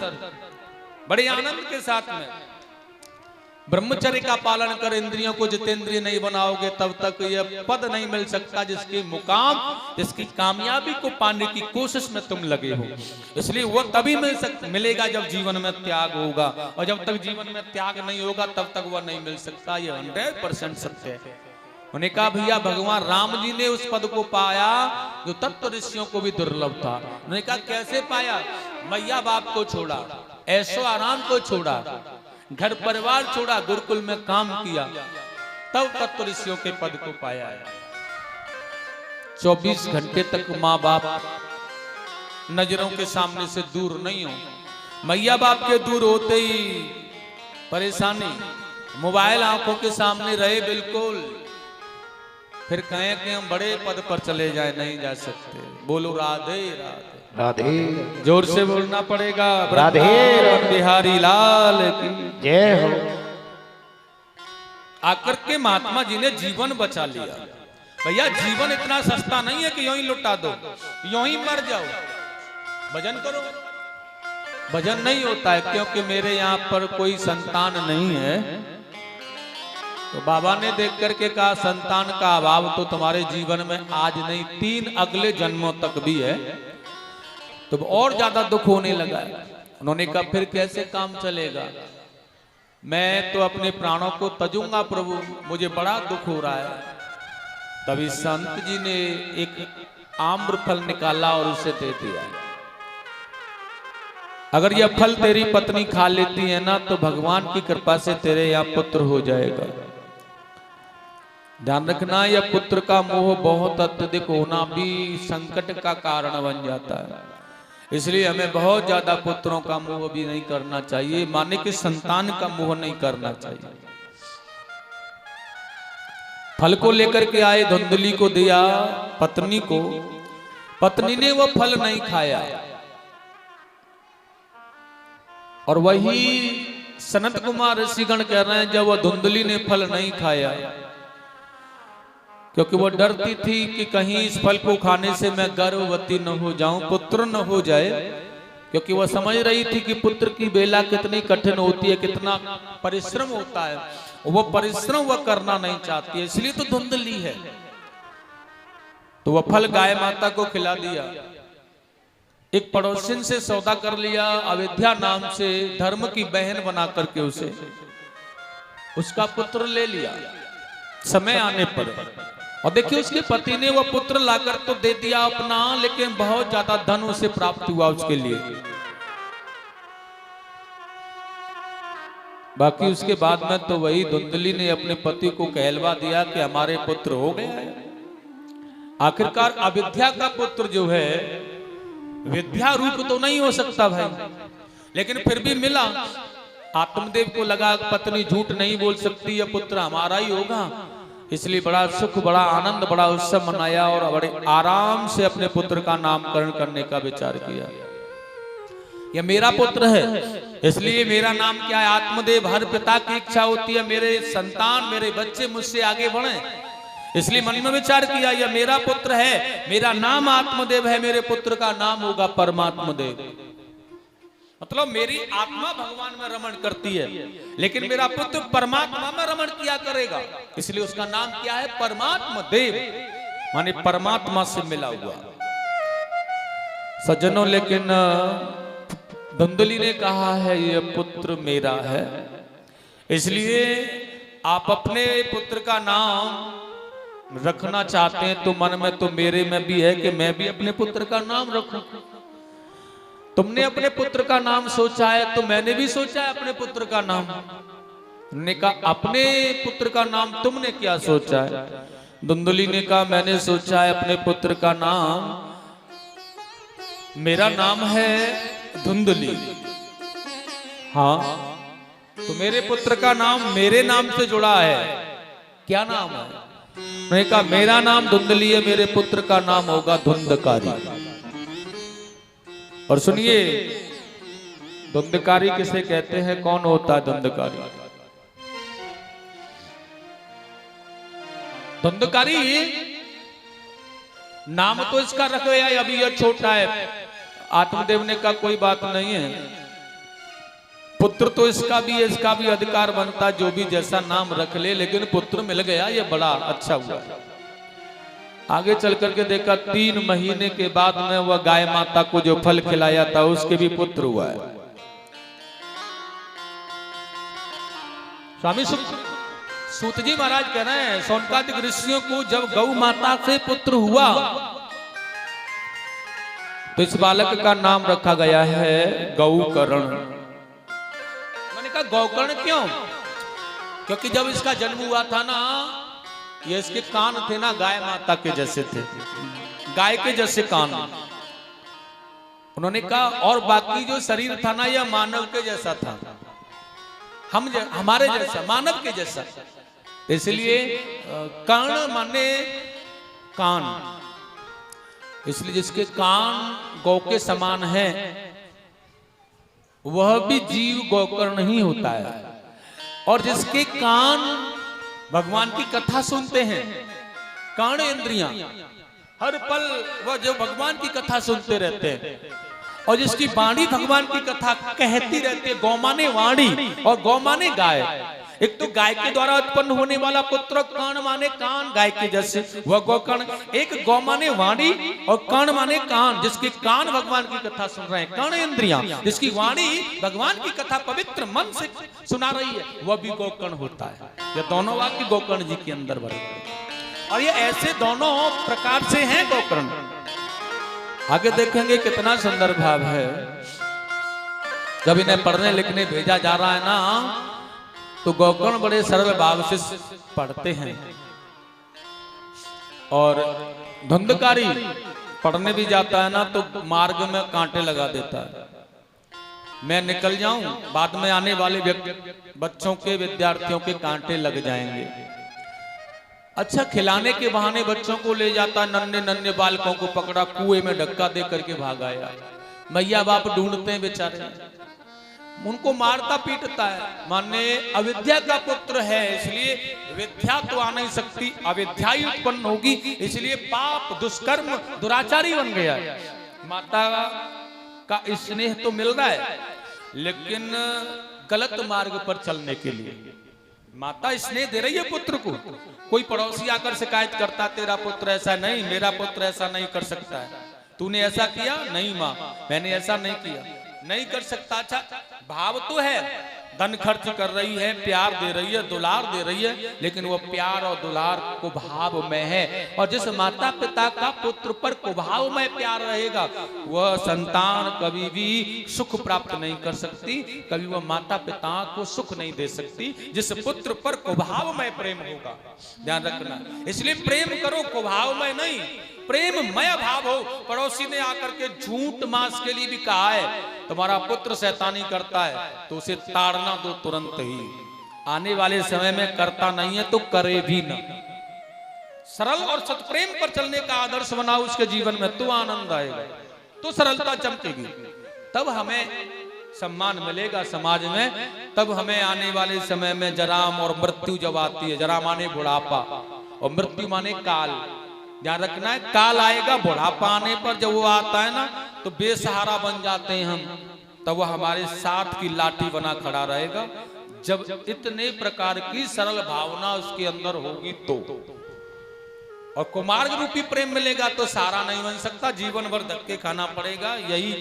बड़े आनंद के साथ में ब्रह्मचर्य का पालन कर इंद्रियों को जितेंद्रिय नहीं बनाओगे तब तक यह पद नहीं मिल सकता जिसकी मुकाम, जिसकी कामयाबी को पाने की कोशिश में तुम लगे हो। इसलिए वो तभी मिलेगा जब जीवन में त्याग होगा, और जब तक जीवन में त्याग नहीं होगा तब तक वह नहीं मिल सकता। यह 100% सत्य है। उन्होंने कहा भैया भगवान राम जी ने उस पद को पाया जो तत्व ऋषियों को भी दुर्लभ था। उन्होंने कहा कैसे पाया? मैया बाप को छोड़ा, ऐशो आराम को छोड़ा, घर परिवार छोड़ा, गुरुकुल में काम किया, तब तत्व ऋषियों के पद को पाया है। 24 घंटे तक माँ बाप नजरों के सामने से दूर नहीं हो। मैया बाप के दूर होते ही परेशानी, मोबाइल आंखों के सामने रहे बिल्कुल, फिर कहें कि हम बड़े पद पर चले जाए, नहीं जा सकते। बोलो राधे राधे राधे, जोर से बोलना पड़ेगा। राधे बिहारी लाल की जय हो। आकर के महात्मा जी ने जीवन बचा लिया। भैया जीवन इतना सस्ता नहीं है कि यूं ही लुटा दो, यूं ही मर जाओ। भजन करो, भजन नहीं होता है क्योंकि मेरे यहाँ पर कोई संतान नहीं है, तो बाबा ने देख करके कहा संतान का अभाव तो तुम्हारे जीवन में आज नहीं 3 अगले जन्मों तक भी है, तो और ज्यादा दुख होने लगा है। उन्होंने कहा फिर कैसे काम चलेगा? मैं तो अपने प्राणों को तजूंगा प्रभु, मुझे बड़ा दुख हो रहा है। तभी संत जी ने एक आम्र फल निकाला और उसे दे दिया। अगर यह फल तेरी पत्नी खा लेती है ना तो भगवान की कृपा से तेरे यहाँ पुत्र हो जाएगा। ध्यान रखना, यह पुत्र का मोह बहुत अत्यधिक होना भी संकट का कारण बन जाता है। इसलिए हमें बहुत ज्यादा पुत्रों का मोह भी नहीं करना चाहिए, माने कि संतान का मोह नहीं करना चाहिए। फल को लेकर के आए, धुंधली को दिया पत्नी को, पत्नी ने वह फल नहीं खाया, और वही सनत कुमार ऋषिगण कह रहे हैं जब वह धुंधली ने फल नहीं खाया क्योंकि वो डरती थी कि कहीं इस फल को खाने से मैं गर्भवती न हो जाऊं, पुत्र न हो जाए, क्योंकि वह समझ रही थी कि पुत्र की बेला कितनी कठिन होती है, कितना परिश्रम होता है। वो परिश्रम वह करना नहीं चाहती है, इसलिए तो धुंधली है। तो वह फल गाय माता को खिला दिया। एक पड़ोसिन से सौदा कर लिया, अविद्या नाम से धर्म की बहन बना करके उसे उसका पुत्र ले लिया समय आने पर। और देखिए उसके पति ने वह पुत्र लाकर तो दे दिया अपना, लेकिन बहुत ज्यादा धन उसे प्राप्त हुआ उसके लिए। बाकी उसके बाद में तो वही धुंधली ने अपने पति को कहलवा दिया कि हमारे पुत्र हो गया है। आखिरकार अविद्या का पुत्र जो है विद्या रूप तो नहीं हो सकता भाई, लेकिन फिर भी मिला। आत्मदेव को लगा पत्नी झूठ नहीं बोल सकती, यह पुत्र हमारा ही होगा, इसलिए बड़ा सुख, बड़ा आनंद, बड़ा उत्सव मनाया और बड़े आराम से अपने पुत्र का नामकरण करने का विचार किया। यह मेरा पुत्र है, इसलिए मेरा नाम क्या है आत्मदेव। हर पिता की इच्छा होती है मेरे संतान, मेरे बच्चे मुझसे आगे बढ़े, इसलिए मन में विचार किया यह मेरा पुत्र है, मेरा नाम आत्मदेव है, मेरे पुत्र का नाम होगा परमात्मदेव। मतलब मेरी आत्मा भगवान में रमण करती है, लेकिन मेरा पुत्र परमात्मा में रमण किया करेगा, इसलिए उसका नाम क्या है परमात्मदेव, माने परमात्मा से मिला हुआ। सज्जनों, लेकिन धुंधली ने कहा है यह पुत्र मेरा है, इसलिए आप अपने पुत्र का नाम रखना चाहते हैं तो मन में तो मेरे में भी है कि मैं भी अपने पुत्र का नाम रखूं। तुमने अपने पुत्र का नाम सोचा है तो मैंने भी सोचा है अपने पुत्र का नाम। ने कहा अपने पुत्र का नाम तुमने क्या सोचा है? धुंधली ने कहा मैंने सोचा है अपने पुत्र का नाम, मेरा नाम है धुंधली। हाँ, तो मेरे पुत्र का नाम मेरे नाम से जुड़ा है। क्या नाम है? मैंने कहा मेरा नाम धुंधली है, मेरे पुत्र का नाम होगा धुंधकारी। और सुनिए, धुंधकारी किसे कहते हैं? कौन होता है धुंधकारी? धुंधकारी नाम तो इसका रख गया, अभी यह छोटा है। आत्मदेव ने कहा कोई बात नहीं है, पुत्र तो इसका भी अधिकार बनता, जो भी जैसा नाम रख ले, लेकिन पुत्र मिल गया, ये बड़ा अच्छा हुआ। आगे चल करके देखा 3 महीने के बाद में वह गाय माता को जो फल खिलाया था उसके भी पुत्र हुआ है। स्वामी सूत जी महाराज कह रहे हैं सौनकादिक ऋषियों को जब गौ माता से पुत्र हुआ तो इस बालक का नाम रखा गया है गौकर्ण। मैंने कहा गौकर्ण क्यों? क्योंकि जब इसका जन्म हुआ था ना, ये इसके कान थे ना गाय माता के जैसे थे, गाय के जैसे कान। उन्होंने कहा और बाकी जो शरीर था ना यह मानव के जैसा था, हमारे जैसा, मानव के जैसा। इसलिए कर्ण माने कान, इसलिए जिसके कान गौ के समान है वह भी जीव गौकर्ण ही होता है। और जिसके कान भगवान की कथा सुनते हैं, कान इंद्रियां हर पल वह जो भगवान की कथा सुनते रहते हैं, और जिसकी वाणी भगवान की कथा कहती रहती है। गौ माने वाणी और गौ माने गाय। एक तो गाय के द्वारा उत्पन्न होने वाला पुत्र, कर्ण माने कान, गाय के जैसे वह गौकर्ण। एक गौ माने वाणी और कर्ण माने कान, जिसके कान भगवान की कथा सुन रहे हैं, कर्ण इंद्रियां, जिसकी वाणी भगवान की कथा पवित्र मन से सुना रही है, वह भी गौकर्ण होता है। ये दोनों वाक्य गौकर्ण जी के अंदर भरे, और ये ऐसे दोनों प्रकार से हैं गौकर्ण। आगे देखेंगे कितना सुंदर भाव है। जब इन्हें पढ़ने लिखने भेजा जा रहा है ना, तो गौकर्ण बड़े सरल भाव से पढ़ते हैं। और धुंधकारी पढ़ने भी जाता है ना, तो मार्ग में कांटे लगा देता है। मैं निकल जाऊं, बाद में आने वाले बच्चों के, विद्यार्थियों के कांटे लग जाएंगे। अच्छा, खिलाने के बहाने बच्चों को ले जाता, नन्हे नन्हे बालकों को पकड़ा, कुएं में धक्का दे करके भाग आया। मैया बाप ढूंढते हैं बेचारे, उनको मारता पीटता है, माने अविद्या का पुत्र है, इसलिए विद्या तो आ नहीं सकती, अविद्या ही उत्पन्न होगी, इसलिए पाप दुष्कर्म दुराचारी बन गया है। माता का स्नेह तो मिल रहा है, लेकिन गलत मार्ग पर चलने के लिए माता स्नेह दे रही है पुत्र को। कोई पड़ोसी आकर शिकायत करता, तेरा पुत्र ऐसा नहीं, मेरा पुत्र ऐसा नहीं कर सकता है, तूने ऐसा किया नहीं माँ, मैंने ऐसा नहीं किया, नहीं कर सकता। अच्छा, भाव तो है, धन खर्च कर रही है, प्यार दे रही है, दुलार दे रही है, लेकिन वो प्यार और दुलार को भाव में है। और जिस माता पिता का पुत्र पर कुभाव में प्यार रहेगा, वह संतान कभी भी सुख प्राप्त नहीं कर सकती, कभी वह माता पिता को सुख नहीं दे सकती। जिस पुत्र पर कुभाव में प्रेम होगा, ध्यान रखना, इसलिए प्रेम करो कुभाव में नहीं, प्रेममय भाव हो। पड़ोसी ने आकर के झूठ मांस के लिए भी कहा है, तुम्हारा पुत्र शैतानी करता है तो उसे ताड़ना दो तुरंत ही, आने वाले समय में करता नहीं है तो करे भी न। सरल और सत्प्रेम पर चलने का आदर्श बनाओ उसके जीवन में, तो आनंद आएगा, तो सरलता चमकेगी, तब हमें सम्मान मिलेगा समाज में। तब हमें आने वाले समय में जराम और मृत्यु जब आती है, जरा माने बुढ़ापा और मृत्यु माने काल, ध्यान रखना है, काल आएगा, बुढ़ापा आने पर जब वो आता है ना, तो बेसहारा बन जाते हैं हम, तब वो हमारे साथ की लाठी बना खड़ा रहेगा। जब इतने प्रकार की सरल भावना उसके अंदर होगी तो, और कुमार्ग रूपी प्रेम मिलेगा तो सारा नहीं बन सकता, जीवन भर धक्के खाना पड़ेगा, यही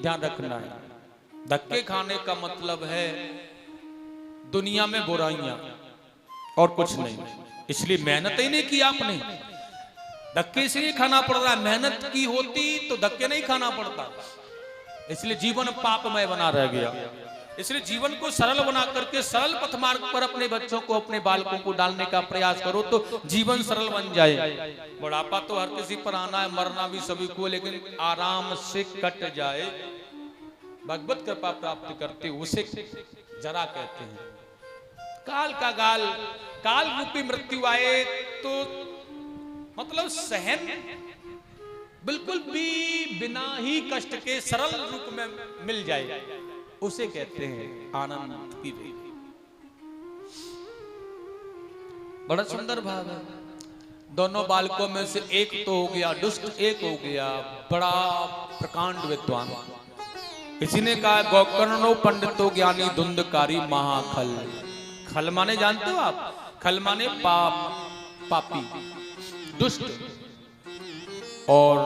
ध्यान रखना है। धक्के खाने का मतलब है दुनिया में बुराइयां और कुछ नहीं, इसलिए मेहनत ही नहीं की आपने, धक्के इसलिए खाना पड़ रहा है। मेहनत की होती तो धक्के नहीं खाना पड़ता, इसलिए जीवन पापमय बना रह गया। इसलिए जीवन को सरल बना करके सरल पथ मार्ग पर अपने बच्चों को, अपने बालकों को डालने का प्रयास करो तो जीवन सरल बन जाए। बुढ़ापा तो हर किसी पर आना है, मरना भी सभी को, लेकिन आराम से कट जाए, भगवत कृपा प्राप्त करते उसे जरा कहते हैं। काल का गाल, काल रूपी मृत्यु आए तो मतलब सहन बिल्कुल भी बिना ही कष्ट के सरल रूप में मिल जाए, उसे कहते हैं आनंद की देवी। बड़ा सुंदर भाव है। दोनों बालकों में से एक तो हो गया दुष्ट, एक हो गया बड़ा प्रकांड विद्वान। किसी ने कहा गोकर्णो पंडितो ज्ञानी धुंधकारी महाखल। खल माने जानते हो आप? खल माने पाप, पापी, दुष्ट, और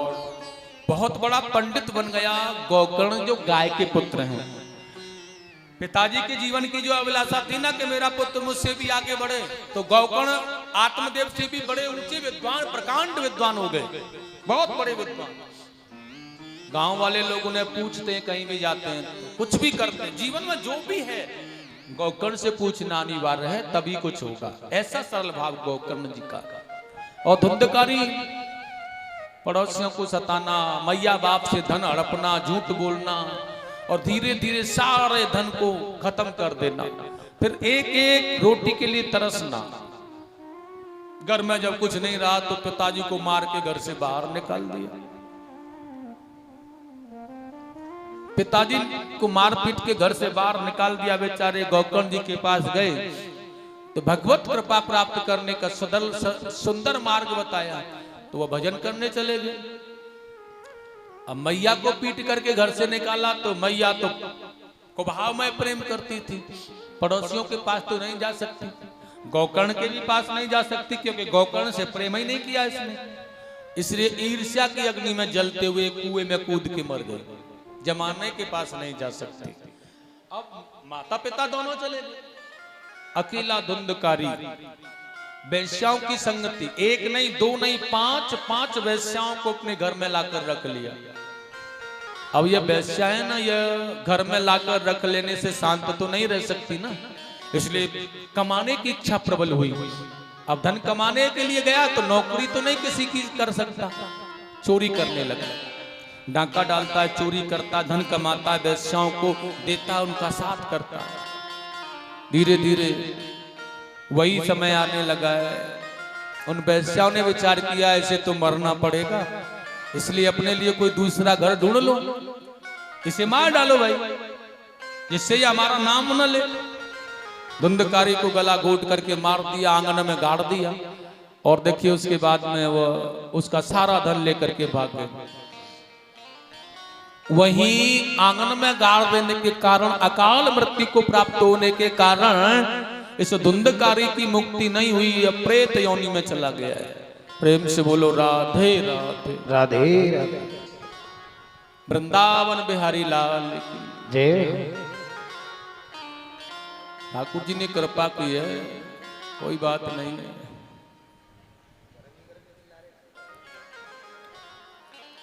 बहुत बड़ा पंडित बन गया गोकर्ण जो गाय के पुत्र हैं। पिताजी के जीवन की जो अभिलाषा थी ना कि मेरा पुत्र मुझसे भी आगे बढ़े, तो गोकर्ण आत्मदेव से भी बड़े ऊंचे विद्वान, प्रकांड विद्वान हो गए, बहुत बड़े विद्वान। गांव वाले लोग उन्हें पूछते हैं, कहीं भी जाते हैं तो कुछ भी करते हैं, जीवन में जो भी है गोकर्ण से पूछना अनिवार्य है, तभी कुछ होगा। ऐसा सरल भाव गोकर्ण जी का। और धुंधकारी, पड़ोसियों को सताना, मैया बाप से धन हड़पना, झूठ बोलना, और धीरे धीरे सारे धन को खत्म कर देना, फिर एक एक रोटी के लिए तरसना। घर में जब कुछ नहीं रहा तो पिताजी को मार के घर से बाहर निकाल दिया। पिताजी को मार पीट के घर से बाहर निकाल दिया। बेचारे गोकर्ण जी के पास गए तो भगवत कृपा प्राप्त करने का सुंदर मार्ग बताया, तो वह भजन करने चले गए। अब मैया को पीट करके घर से निकाला तो मैया तो कुभाव में प्रेम करती थी, पड़ोसियों के पास तो नहीं जा सकती, गोकर्ण के भी पास नहीं जा सकती, क्योंकि गोकर्ण से प्रेम ही नहीं किया इसने। इसलिए ईर्ष्या की अग्नि में जलते हुए कुएं में कूद के मर गए, जमाने के पास नहीं जा सकते। अब माता पिता दोनों चले गए, अकेला धुंधकारी वैश्याओं की संगति, एक नहीं दो नहीं पांच वैश्याओं को अपने घर में लाकर रख लिया। अब यह वैश्या है ना, यह घर में लाकर रख लेने से शांत तो नहीं रह सकती ना, इसलिए कमाने की इच्छा प्रबल हुई। अब धन कमाने के लिए गया तो नौकरी तो नहीं किसी की कर सकता, चोरी करने लगा, डाका डालता है, चोरी करता, धन कमाता है, वैश्याओं को देता, उनका साथ करता है। धीरे धीरे वही समय आने लगा है, उन वैश्याओं ने विचार किया ऐसे तो मरना पड़ेगा, इसलिए अपने लिए कोई दूसरा घर ढूंढ लो, इसे मार डालो भाई। जिससे ये हमारा नाम न ले। धुंधकारी को गला घोट करके मार दिया, आंगन में गाड़ दिया, और देखिए उसके बाद में वो उसका सारा धन लेकर के भाग गए। वहीं आंगन में गाड़ देने के कारण, अकाल मृत्यु को प्राप्त होने के कारण इस धुंधकारी की मुक्ति नहीं हुई, अब प्रेत योनि में चला गया है। प्रेम से बोलो राधे राधे राधे राधे। वृंदावन बिहारी लाल की जय। ठाकुर जी ने कृपा की है, कोई बात नहीं है।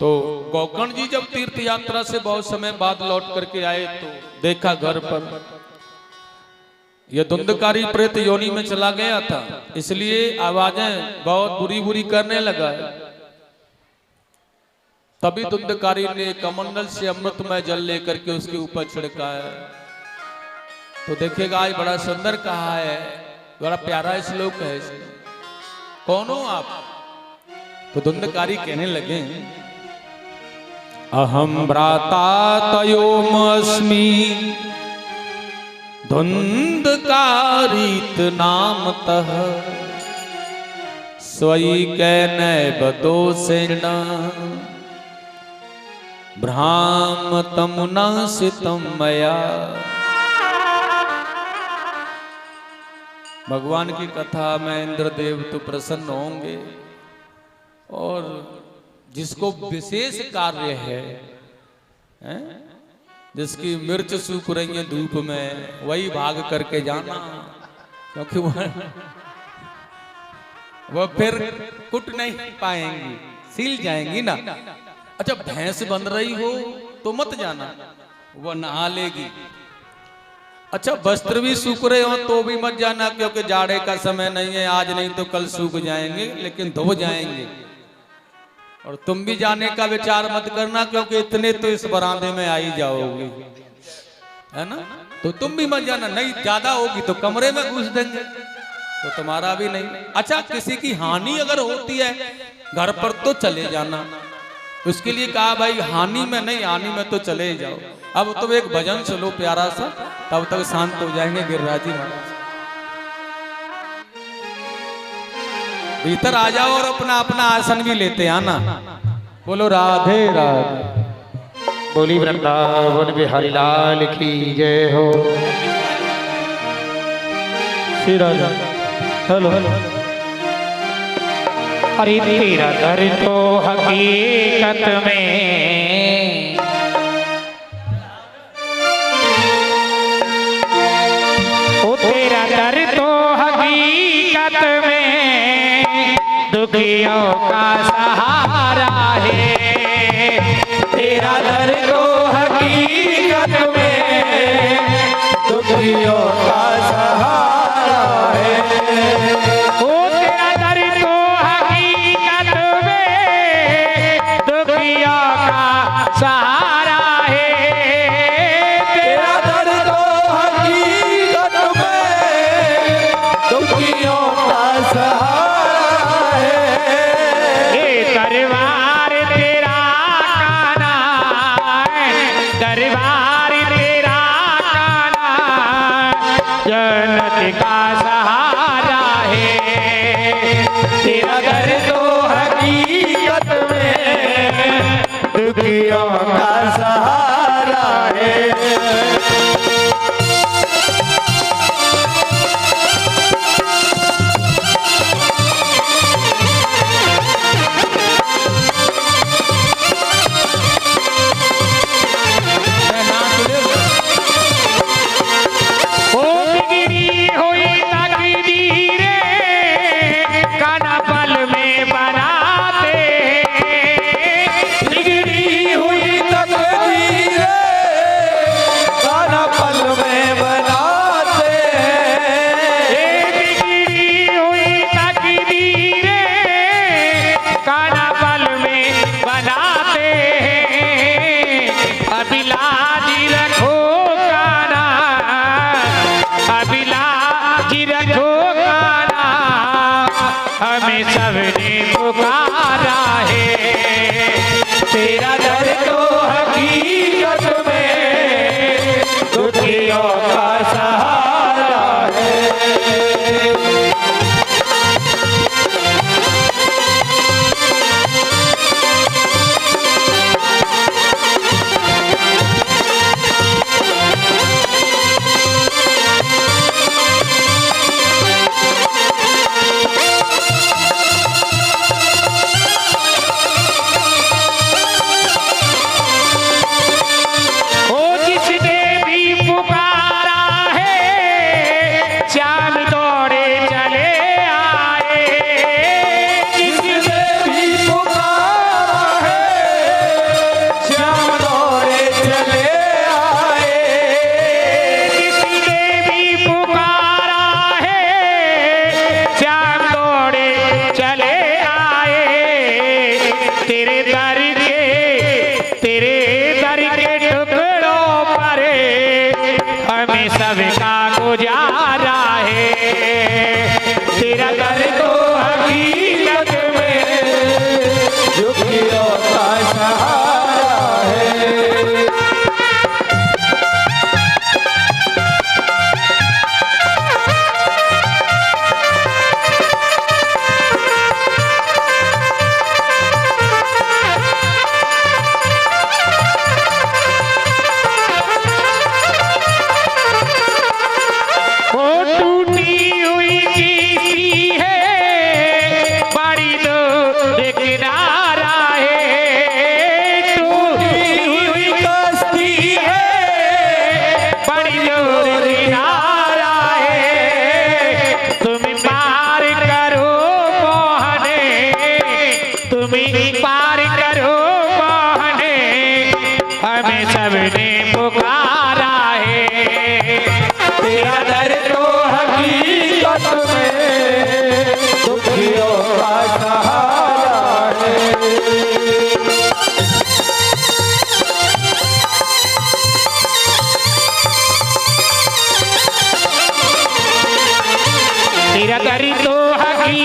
तो गोकर्ण जी जब तीर्थ यात्रा से बहुत समय बाद लौट करके आए तो देखा घर पर यह धुंधकारी प्रेत योनि में चला गया था, इसलिए आवाजें बहुत बुरी बुरी करने लगा है। तभी धुंधकारी ने कमंडल से अमृतमय जल लेकर के उसके ऊपर छिड़का है। तो देखिएगा आज बड़ा सुंदर कहा है, बड़ा प्यारा श्लोक है इसमें। कौन हो आप? तो धुंधकारी कहने लगे, अहम भ्राता तयोमस्मि धुंधकारीत नामतः स्वयि कैनैव दोषेण भ्रामतमुनासितं मया। भगवान की कथा में इंद्रदेव तो प्रसन्न होंगे, और जिसको विशेष कार्य है, जिसकी मिर्च सूख रही है धूप में, वही भाग करके जाना, क्योंकि वो फिर कुट नहीं पाएंगी, सील जाएंगी ना। अच्छा, भैंस बन रही हो तो मत जाना, वो नहा लेगी। अच्छा, वस्त्र भी सूख रहे हो तो भी मत जाना, क्योंकि जाड़े का समय नहीं है, आज नहीं तो कल सूख जाएंगे, लेकिन धो जाएंगे। और तुम भी जाने का विचार मत करना, क्योंकि इतने तो इस बरामदे में आ ही जाओगे, है ना। तो तुम भी मत जाना, नहीं ज्यादा होगी तो कमरे में घुस देंगे, तो तुम्हारा भी नहीं। अच्छा, किसी की हानि अगर होती है घर पर तो चले जाना। उसके लिए कहा भाई हानि में नहीं, हानि में तो चले ही जाओ। अब तुम एक भजन सुनो प्यारा सा, तब तक शांत हो जाएंगे गिरिराज जी महाराज। भीतर आ जाओ और अपना अपना आसन भी लेते आना। बोलो राधे राधे। बोली वृंदावन बिहारी लाल की जय हो। श्री राधा। Hello hello. अरे तेरा दर तो हकीकत में तेरा दर तो हकीकत में दुखियों का सहारा है। तेरा दर तो हकीकत में दुखियों का सहारा है। ओ तेरा दर तो हकीकत में दुखियों का सहारा है। तेरा दर तो हकीकत में दुखियों का सहारा है। ये दरबार तेरा काना है, दरबार तेरा काना जन्नत का सहारा है। तेरा दर तो हकीकत में दुखियों का सहारा है। हमें सबने पुकारा है। तेरा दर तो हकीकत में दुखी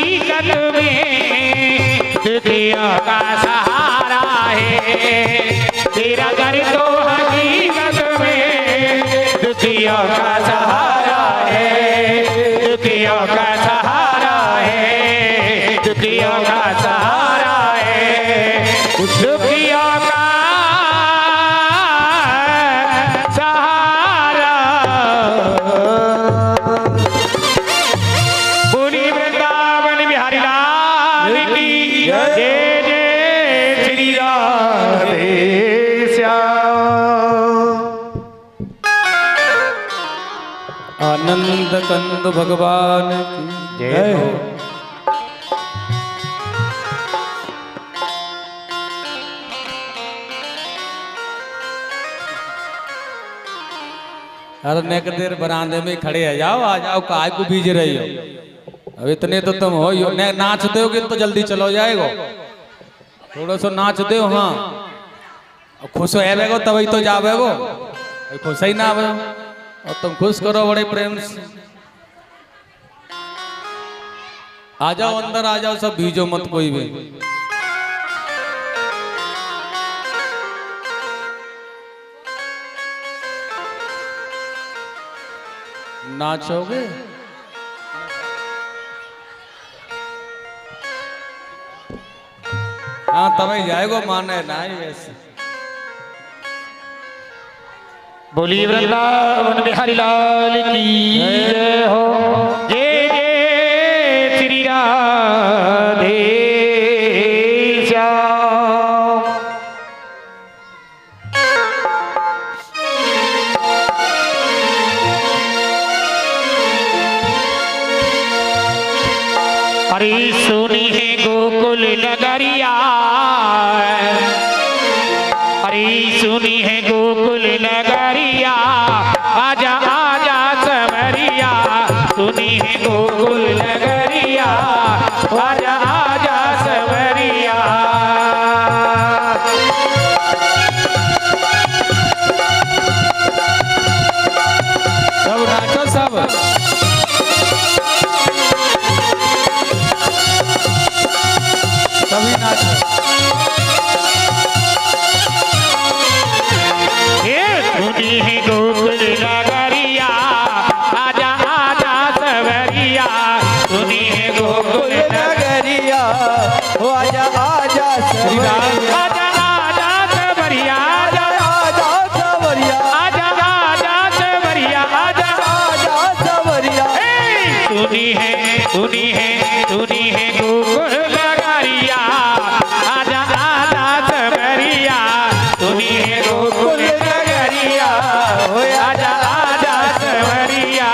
हकीकत में दुखियों का सहारा है। तेरा घर तो हकीकत में दुखियों का सहारा है, दुखियों का सहारा है, दुखियों का सहारा है, दुखियों का सहारा। बोली वृंदावन बिहारी लाल की जय, जय श्री राधे श्याम। आनंद कंद भगवान की जय हो। अरे नेक देर बरामदे में खड़े आ जाओ काय को भीज रही हो। अब इतने तो तुम हो नाच दोगे तो जल्दी चलो जाएगो। थोड़ा सा नाच दो। हाँ खुश हो तभी तो जावेगो। खुश ही ना आवे और तुम खुश करो बड़े प्रेम से। आ जाओ अंदर आ जाओ, सब भीजो मत कोई भी। नाचोगे हाँ तभी जाएगो, माने ना ही वैसे। बोली वृंदावन बिहारी लाल की जय हो। जय जय श्री राधे श्याम। अरे सुनी है गोकुल नगरिया, अरे सुनी है गोकुल नगरिया, आजा आजा सवरिया। सुनी है गोकुल नगरिया, आजा आजा सवरिया। सब नाचो सब। सभी नाचो। सुनी है गोकुल नगरिया, आजा आजा सवरिया। सुनी है गोकुल नगरिया, ओ आजा आजा सवरिया, आजा आजा सवरिया, आजा सवरिया, आजा आजा सवरिया, आजा आजा सवरिया। सुनी है सुनी है सुनी है गोकुल नगरिया, आजा आजा सवरिया। सुनी है गोकुल नगरिया, ओ आजा आजा सवरिया।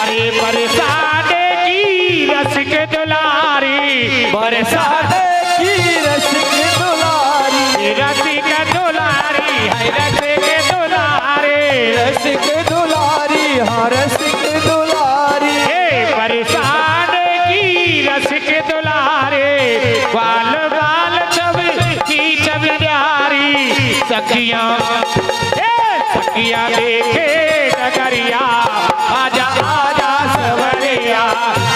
अरे बरसाने की रस के दुलारी, बरसाने की रस के दुलारी, रस के दुलारी है, रस के दुलारी, रस के दुलारी, हाँ रस के दुलारी। बरसाने की रस के दुलारे, बाल बाल छब की छवि प्यारी। सखियां सखियां देखे नगरिया, आजा आजा सवरिया।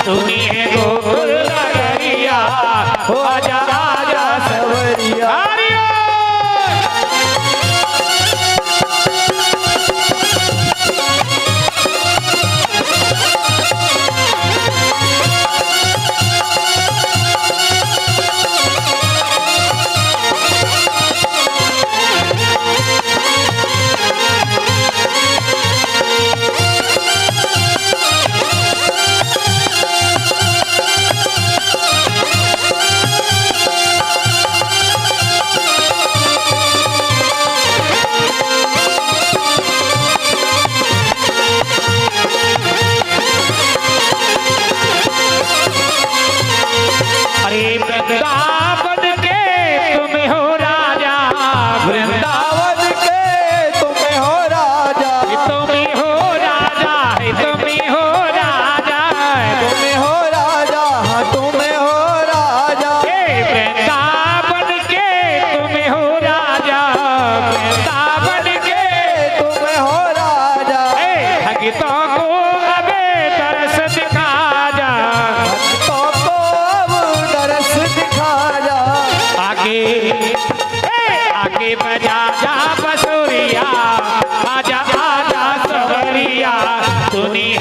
सुनिए गोकुल नगरिया, हो आजा आजा सवरिया।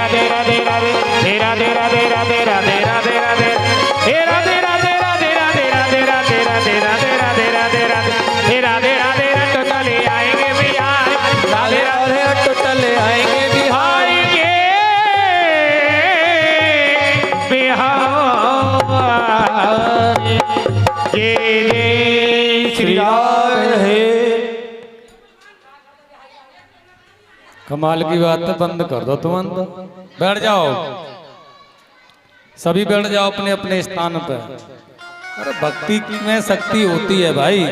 राधे राधे राधे हे राधे राधे राधे राधे राधे राधे हे राधे राधे राधे राधे राधे राधे राधे राधे राधे राधे राधे हे राधे राधे रट चले आएंगे बिहार राधे राधे रट चले आएंगे बिहार आएंगे बिहार जय जय श्री राम है। कमाल की बात है, बंद कर दो तुम अंदर। बैठ जाओ, सभी बैठ जाओ अपने अपने स्थान पर। अरे भक्ति में शक्ति होती है भाई।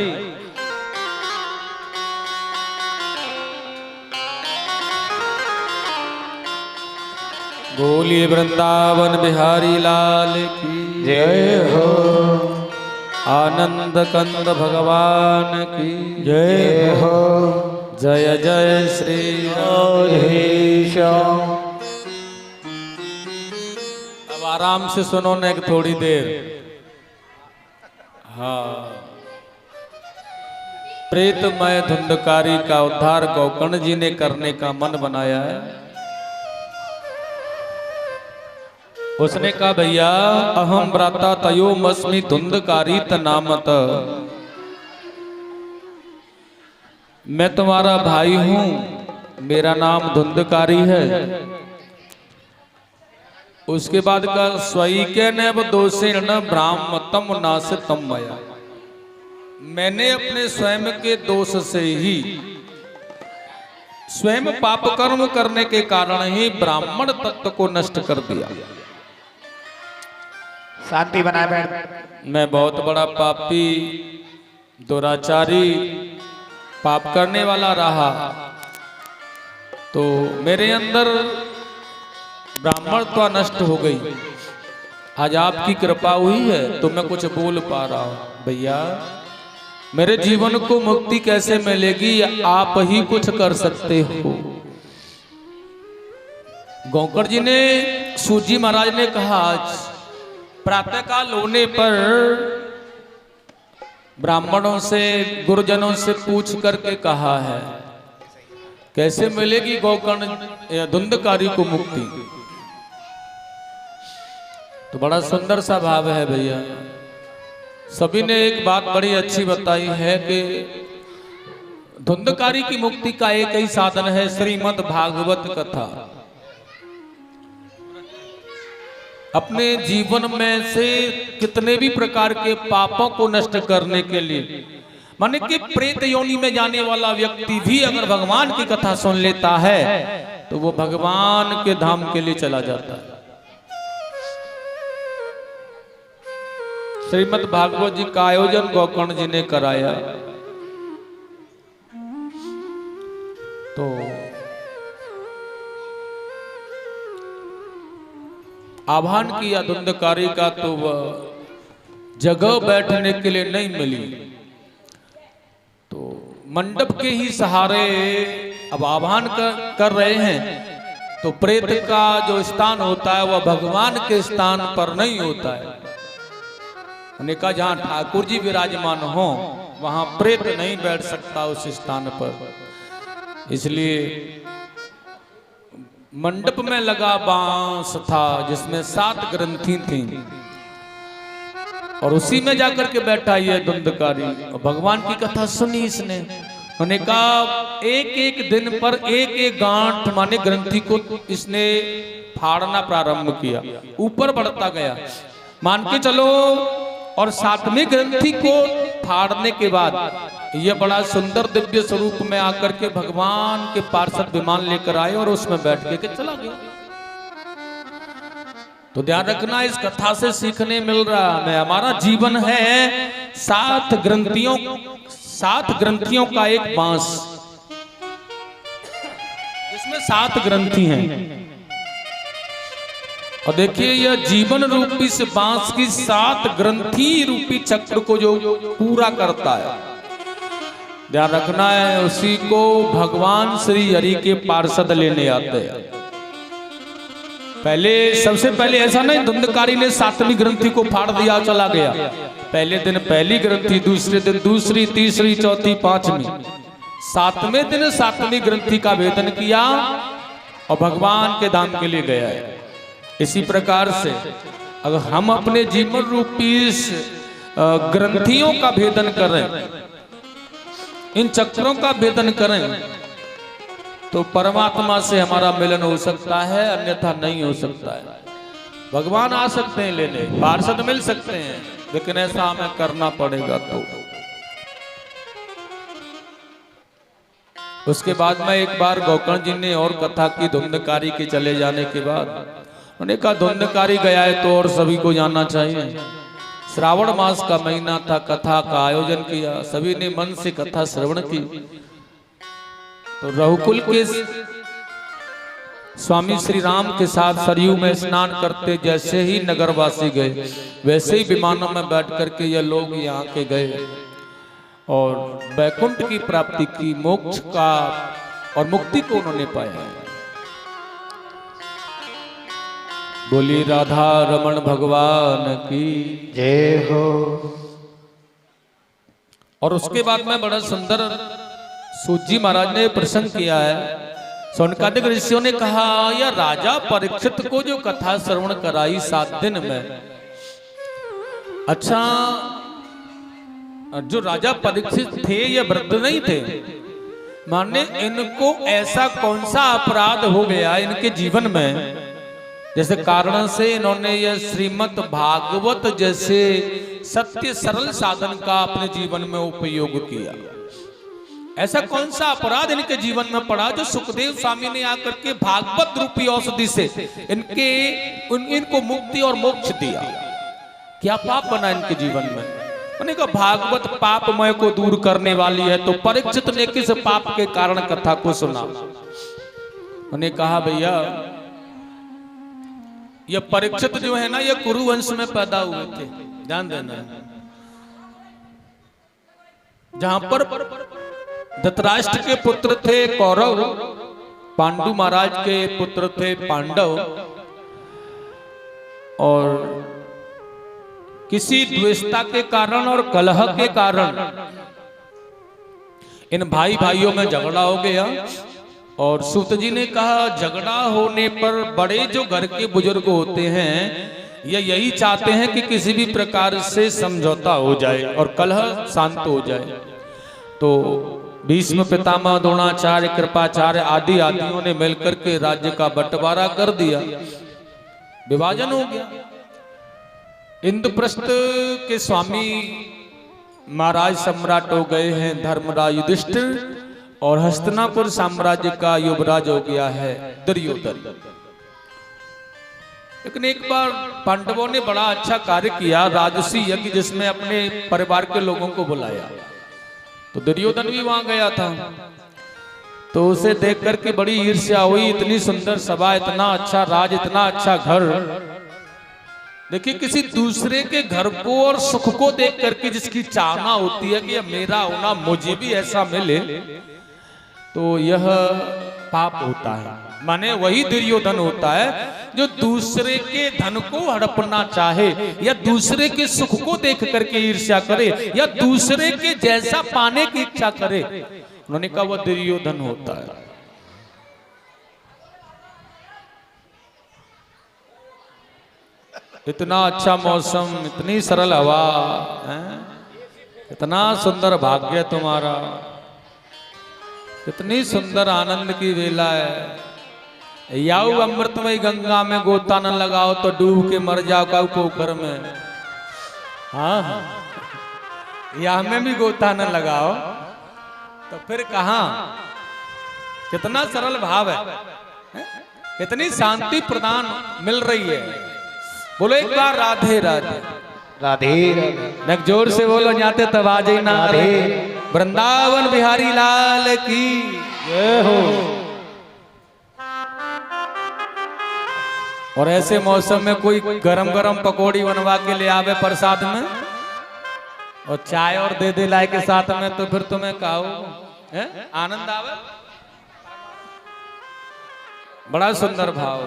बोलिए वृंदावन बिहारी लाल की जय हो आनंद कंद भगवान की जय हो जय जय श्री श्याम। अब आराम से सुनो ना एक थोड़ी देर। हाँ, प्रेतमय धुंधकारी का उद्धार गोकर्ण जी ने करने का मन बनाया है। उसने कहा भैया अहम व्राता तयोमस्मि धुंधकारी तनामत, मैं तुम्हारा भाई हूं, मेरा नाम धुंधकारी है। उसके बाद का स्वैके नैव दोषेण ब्राह्मतम नासितम मया, मैंने अपने स्वयं के दोष से ही, स्वयं पाप कर्म करने के कारण ही ब्राह्मण तत्व को नष्ट कर दिया। शांति बनाए बैठ। मैं बहुत बड़ा पापी, दुराचारी, पाप करने वाला रहा, तो मेरे अंदर ब्राह्मणत्व नष्ट हो गई। आज आपकी कृपा हुई है तो मैं कुछ बोल पा रहा हूं। भैया मेरे जीवन को मुक्ति कैसे मिलेगी, आप ही कुछ कर सकते हो। गोकर्ण जी ने, सूजी महाराज ने कहा आज प्रातःकाल होने पर ब्राह्मणों से, गुरुजनों से पूछ करके कहा है कैसे मिलेगी गोकर्ण या धुंधकारी को मुक्ति। तो बड़ा सुंदर सा भाव है भैया। सभी ने एक बात बड़ी अच्छी बताई है कि धुंधकारी की मुक्ति का एक ही साधन है, श्रीमद् भागवत कथा। अपने जीवन में से कितने भी प्रकार के पापों को नष्ट करने के लिए, माने कि प्रेत योनि में जाने वाला व्यक्ति भी अगर भगवान की कथा सुन लेता है तो वो भगवान के धाम के लिए चला जाता है। श्रीमद् भागवत जी का आयोजन गोकर्ण जी ने कराया। तो आह्वान किया धुंधकारी का, तो वह जगह बैठने के लिए नहीं मिली, तो मंडप के ही सहारे अब आह्वान कर रहे हैं। तो प्रेत का जो स्थान होता है वह भगवान के स्थान पर नहीं होता है। उन्होंने कहा जहां ठाकुर जी विराजमान हो वहां प्रेत नहीं बैठ सकता उस स्थान पर। इसलिए मंडप में लगा बांस था जिसमें 7 ग्रंथि थी, और उसी में जाकर के बैठा ये धुंधकारी और भगवान की कथा सुनी इसने। उन्होंने कहा एक एक दिन पर एक एक गांठ माने ग्रंथि को इसने फाड़ना प्रारंभ किया, ऊपर बढ़ता गया। मान के चलो, और 7वीं ग्रंथि को फाड़ने के बाद यह बड़ा सुंदर दिव्य स्वरूप में आकर के भगवान के पार्षद विमान लेकर आए और उसमें बैठ के चला गया। तो ध्यान रखना, इस कथा से सीखने मिल रहा है हमारा जीवन है 7 ग्रंथियों का एक बांस, जिसमें 7 ग्रंथि हैं। और देखिए यह जीवन रूपी से बांस की 7 ग्रंथि रूपी चक्र को जो पूरा करता है, ध्यान रखना है, उसी को भगवान श्री हरि के पार्षद लेने आते हैं। पहले सबसे पहले ऐसा नहीं धुंधकारी ने 7वीं ग्रंथि को फाड़ दिया चला गया। पहले दिन पहली ग्रंथि, दूसरे दिन दूसरी, तीसरी, चौथी, 5वीं, 7वें दिन 7वीं ग्रंथि का भेदन किया और भगवान के धाम के लिए गया है। इसी प्रकार से अगर हम अपने जीवन रूपी इस ग्रंथियों का भेदन करें, इन चक्रों का भेदन करें, तो परमात्मा से हमारा मिलन हो सकता है, अन्यथा नहीं हो सकता है। भगवान आ सकते हैं लेने, पार्षद मिल सकते हैं, लेकिन ऐसा हमें करना पड़ेगा। तो उसके बाद में एक बार गोकर्ण जी ने और कथा की धुंधकारी के चले जाने के बाद। उन्होंने कहा धुंधकारी गया है तो और सभी को जाना चाहिए। श्रावण मास का महीना था, कथा का आयोजन किया, सभी ने मन से कथा श्रवण की। तो रघुकुल के स्वामी श्री राम के साथ सरयू में स्नान करते जैसे ही नगरवासी गए, वैसे ही विमानों में बैठ करके ये लोग यहाँ के गए और वैकुंठ की प्राप्ति की, मोक्ष का और मुक्ति को उन्होंने पाया। बोली राधा रमण भगवान की जय हो। और उसके बाद में बड़ा सुंदर सूत जी महाराज ने प्रसंग किया है। सोनकादिक ऋषियों ने कहा, यह राजा परीक्षित को जो कथा श्रवण कराई 7 दिन में, अच्छा जो राजा परीक्षित थे ये वृद्ध नहीं थे, माने इनको ऐसा कौन सा अपराध हो गया इनके जीवन में, जैसे कारण से इन्होंने यह श्रीमद् भागवत जैसे सत्य सरल साधन का अपने जीवन में उपयोग किया। ऐसा कौन सा अपराध इनके जीवन में पड़ा जो सुखदेव स्वामी ने आकर के भागवत रूपी औषधि से इनको मुक्ति और मोक्ष दिया। क्या पाप बना इनके जीवन में? उन्होंने कहा भागवत पापमय को दूर करने वाली है। तो परीक्षित ने किस पाप के कारण कथा को सुना? उन्होंने कहा भैया ये परीक्षित जो है ना, ये कुरु वंश में पैदा हुए थे, ध्यान देना। जहां पर धृतराष्ट्र के पुत्र थे कौरव, पांडु महाराज के पुत्र थे पांडव, और किसी द्वेषता के कारण और कलह के कारण इन भाई भाइयों में झगड़ा हो गया। और सूत जी ने कहा झगड़ा होने पर बड़े जो घर के बुजुर्ग होते हैं ये यही चाहते हैं कि किसी भी प्रकार से समझौता हो जाए और कलह शांत हो जाए। तो भीष्म पितामह द्रोणाचार्य कृपाचार्य आदि आदियों ने मिलकर के राज्य का बंटवारा कर दिया, विभाजन हो गया। इंद्रप्रस्थ के स्वामी महाराज सम्राट हो गए हैं धर्मराज युधिष्ठिर, और हस्तिनापुर साम्राज्य का युवराज हो गया है दुर्योधन। लेकिन एक बार पांडवों ने बड़ा अच्छा कार्य किया, राजसी यज्ञ जिसमें अपने परिवार के लोगों को बुलाया। तो दुर्योधन भी वहां गया था। तो उसे देख करके बड़ी ईर्ष्या हुई, इतनी सुंदर सभा, इतना अच्छा राज, इतना अच्छा घर। देखिए किसी दूसरे के घर को और सुख को देख करके जिसकी चाहना होती है कि यह मेरा होना, मुझे भी ऐसा मिले, तो यह पाप होता है। माने वही दुर्योधन होता है जो दूसरे के धन को हड़पना चाहे, या दूसरे के सुख को देख करके ईर्ष्या करे, या दूसरे के जैसा पाने की इच्छा करे। उन्होंने कहा वह दुर्योधन होता है। इतना अच्छा मौसम, इतनी सरल हवा है, इतना सुंदर भाग्य तुम्हारा, कितनी सुंदर आनंद की वेला है। याऊ अमृतमय गंगा में गोता न लगाओ तो डूब के मर जाओ का पोखर में। हाँ या में भी गोता न लगाओ तो फिर कहां? कितना सरल भाव है, इतनी शांति प्रदान मिल रही है। बोलो एक बार राधे राधे राधे राधे। जोर से बोलो जाते तब आ जाए ना रे। वृंदावन बिहारी लाल की जय हो। और ऐसे मौसम में कोई गरम गरम पकौड़ी बनवा के ले आवे प्रसाद में और चाय और दे दे लाए के साथ में, तो फिर तुम्हें कहो आनंद आवे। बड़ा सुंदर भाव।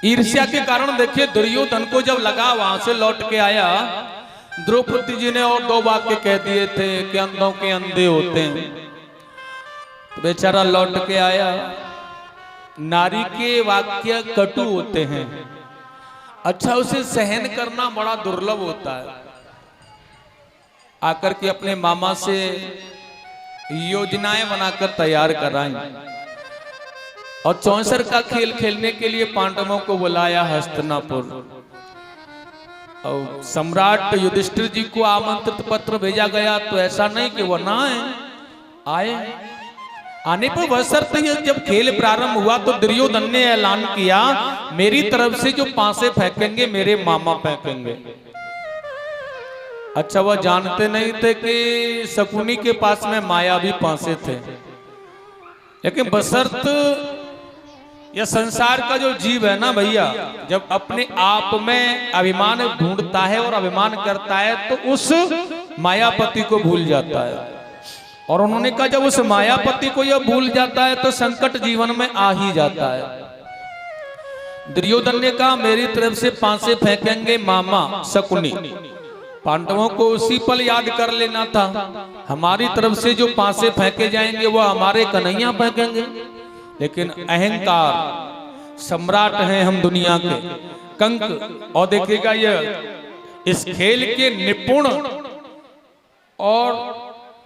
ईर्ष्या के कारण देखिए दुर्योधन को जब लगा, वहां से लौट के आया, द्रौपदी जी ने और 2 वाक्य कह दिए थे कि अंधों के अंधे होते हैं। तो बेचारा लौट के आया, नारी के वाक्य कटु होते हैं, अच्छा उसे सहन करना बड़ा दुर्लभ होता है। आकर के अपने मामा से योजनाएं बनाकर तैयार कराई और चौसर का खेल खेलने के लिए पांडवों को बुलाया हस्तिनापुर। और सम्राट युधिष्ठिर जी को आमंत्रित पत्र भेजा गया, तो ऐसा नहीं कि वो ना आए। आने पर वह शर्त है, जब खेल प्रारंभ हुआ तो दुर्योधन ने ऐलान किया, मेरी तरफ से जो पासे फेंकेंगे मेरे मामा फेंकेंगे। अच्छा वह जानते नहीं थे कि शकुनी के पास में मायावी पासे थे, लेकिन बशर्त यह संसार का जो जीव है ना भैया, जब अपने आप में अभिमान ढूंढता है और अभिमान करता है तो उस मायापति को भूल जाता है। और उन्होंने कहा जब उस मायापति को यह भूल जाता है तो संकट जीवन में आ ही जाता है। दुर्योधन ने कहा मेरी तरफ से पासे फेंकेंगे मामा शकुनी। पांडवों को उसी पल याद कर लेना था, हमारी तरफ से जो पासे फेंके जाएंगे वो हमारे कन्हैया फेंकेंगे। लेकिन अहंकार, सम्राट हैं हम दुनिया के, कंक। और देखिएगा यह इस खेल के निपुण और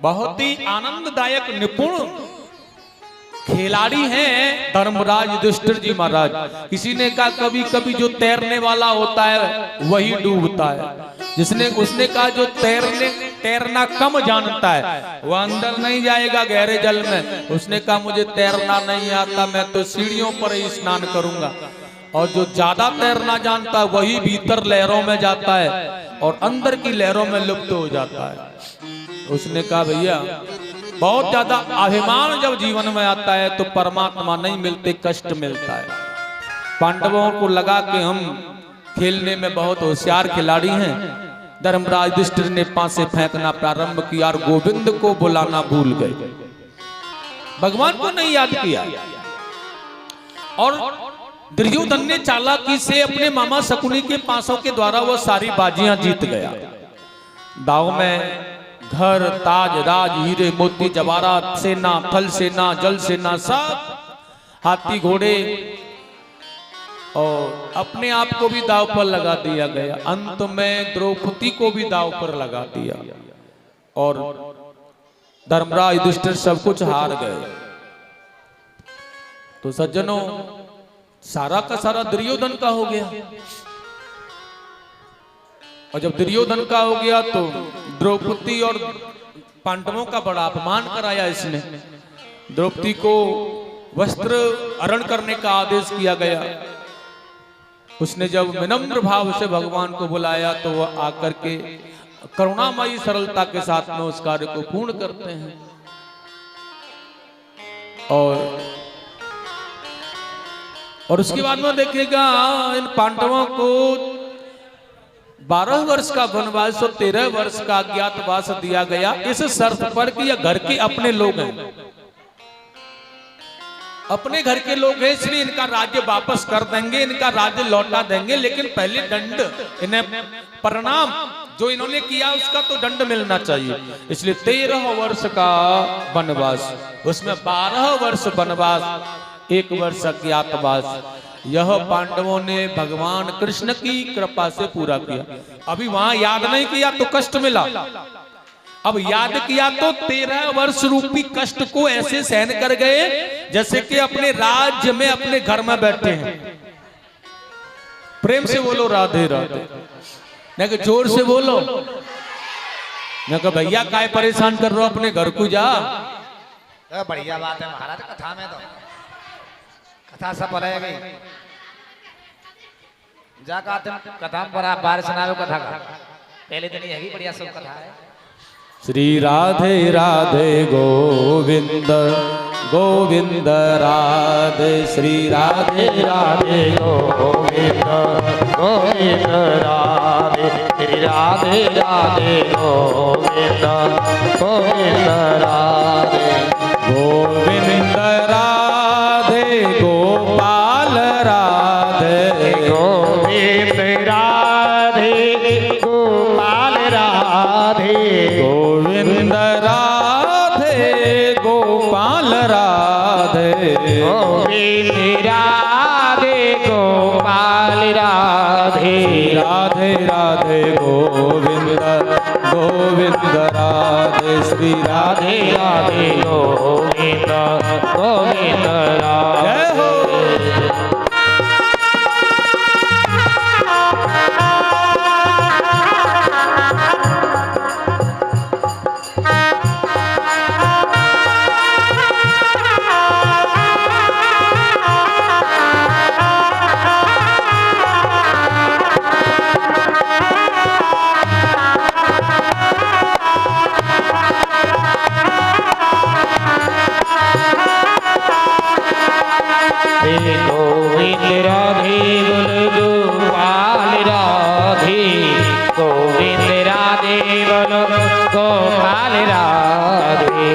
बहुत ही आनंददायक निपुण खिलाड़ी हैं धर्मराज युधिष्ठिर जी महाराज। किसी ने कहा कभी कभी जो तैरने वाला होता है वही डूबता है। उसने कहा जो तैरना कम जानता है वह अंदर नहीं जाएगा गहरे जल में। उसने कहा मुझे तैरना नहीं आता, मैं तो सीढ़ियों पर ही स्नान करूंगा। और जो ज्यादा तैरना जानता है वही भीतर लहरों में जाता है और अंदर की लहरों में लुप्त हो जाता है। उसने कहा भैया बहुत ज्यादा अभिमान जब जीवन में आता है तो परमात्मा नहीं मिलते, कष्ट मिलता है। पांडवों को लगा कि हम खेलने में बहुत होशियार खिलाड़ी हैं। धर्मराज युधिष्ठिर ने पासे फेंकना प्रारंभ किया और गोविंद को बुलाना भूल गए, भगवान को नहीं याद किया। और दुर्योधन ने चालाकी से अपने मामा शकुनी के पासों के द्वारा वो सारी बाजियां जीत गया। दाव में घर, ताज, राज, हीरे, मोती, जवाहरात, सेना, थल सेना, जल सेना, सब हाथी घोड़े और अपने आप को भी दाव पर लगा दिया गया। अंत में द्रौपदी को भी दाव पर लगा दिया और धर्मराज युधिष्ठिर सब कुछ हार गए। तो सज्जनों सारा का सारा दुर्योधन का हो गया। और जब दुर्योधन का हो गया तो द्रौपदी और पांडवों का बड़ा अपमान कराया इसने। द्रौपदी को वस्त्र हरण करने का आदेश किया गया। उसने जब विनम्र भाव से भगवान को बुलाया तो वह आकर के करुणामयी सरलता के साथ में उस कार्य को पूर्ण करते हैं। और उसके बाद में देखिएगा इन पांडवों को 12 वर्ष का वनवास और 13 वर्ष का अज्ञातवास दिया गया, इस शर्त पर कि यह घर के अपने लोग हैं, अपने घर के लोग हैं, इसलिए इनका राज्य वापस कर देंगे, इनका राज्य लौटा देंगे। लेकिन पहले दंड, इन्हें परिणाम जो इन्होंने किया उसका तो दंड मिलना चाहिए। इसलिए 13 वर्ष का वनवास, उसमें 12 वर्ष वनवास, 1 वर्ष अज्ञातवास, यह पांडवों ने भगवान कृष्ण की कृपा से पूरा किया। अभी वहां याद नहीं किया तो कष्ट मिला, अब याद किया तो 13 वर्ष रूपी कष्ट को ऐसे सहन कर गए जैसे कि अपने राज्य में अपने घर में बैठे हैं। प्रेम से बोलो राधे राधे, नहीं कि जोर से बोलो। मैं कहा भैया काय परेशान कर रहे हो, अपने घर को जा। बढ़िया बात है महाराज, कथा में तो कथा सब रहेगी। जा कथा पर आप बारिश सुनाओ कथा का, पहले दिन यही बढ़िया सब कथा है। श्री राधे राधे गोविंद गोविंद राधे, श्री राधे राधे गोविंद गोविंद राधे, श्री राधे राधे गोविंद गोविंद राधे, गोविंद राधे गोपाल राधे, गोविंद राधे गोपाल राधे, गोविंद राधे गोपाल गोपाल राधे गोविंद राधे गोपाल राधे राधे राधे गोविंद गोविंद राधे श्री राधे राधे राधे गोविंद गोविंद राधे जय हो। गोविंद राधे बोलो गोपाल राधे गोविंद राधे बोलो गोपाल राधे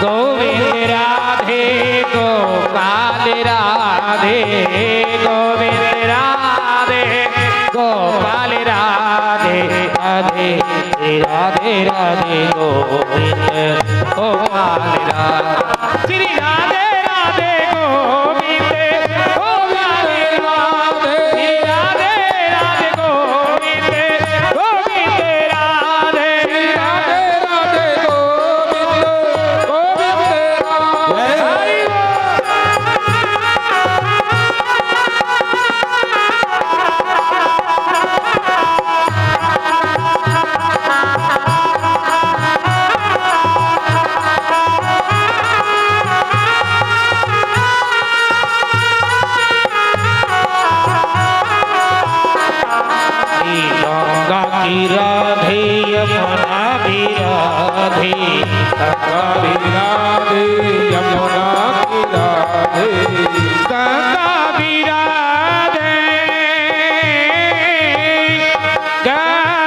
गोविंद राधे गोपाल राधे गोविंद राधे गोपाल राधे राधे राधे राधे गोविंद गोपाल राधे श्री राधे राधे गोविंद गोपाल राधे राधे राधे गोविंद गोविंद राधे राधे राधे गोविंद गोविंद राधे गंगा की राधे यमुना भी राधे गंगा भी राधे यमुना की राधे गंगा भी राधे गंगा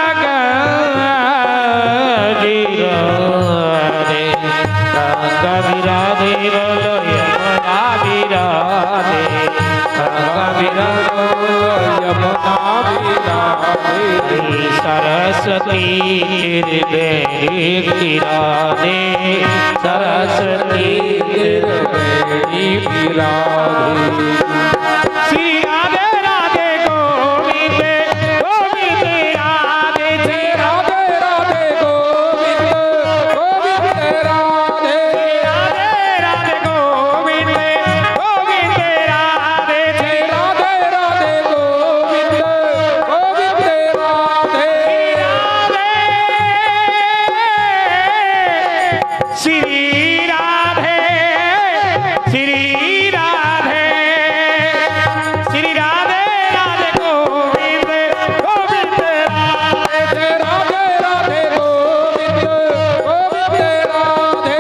जी राधे गंगा भी राधे बोलो यमुना भी राधे गंगा भी राधे यमुना भी राधे सरस्वती गिरबेरी राधे सरस्वती गिरबेरी राधे श्री राधे राधे गोविंद गोविंद राधे श्री राधे राधे गोविंद गोविंद राधे राधे राधे गोविंद गोविंद राधे श्री राधे राधे गोविंद गोविंद राधे श्री राधे श्री राधे श्री राधे राधे गोविंद गोविंद राधे राधे राधे गोविंद गोविंद राधे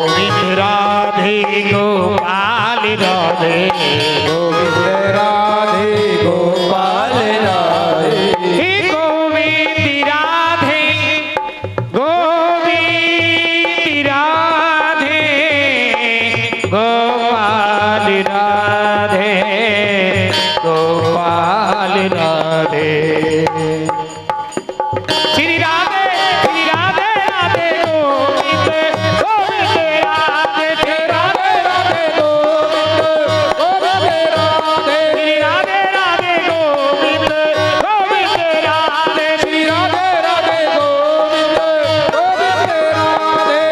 गोविंद राधे गोपाल राधे गोविंद राधे गोपाल राधे गोविंद राधे गोविंद राधे गोपाल राधे गोपाल राधे श्री राधे राधे गोविंद गोविंद राधे श्री राधे राधे गोविंद गोविंद राधे श्री राधे राधे गोविंद गोविंद राधे श्री राधे राधे गोविंद गोविंद राधे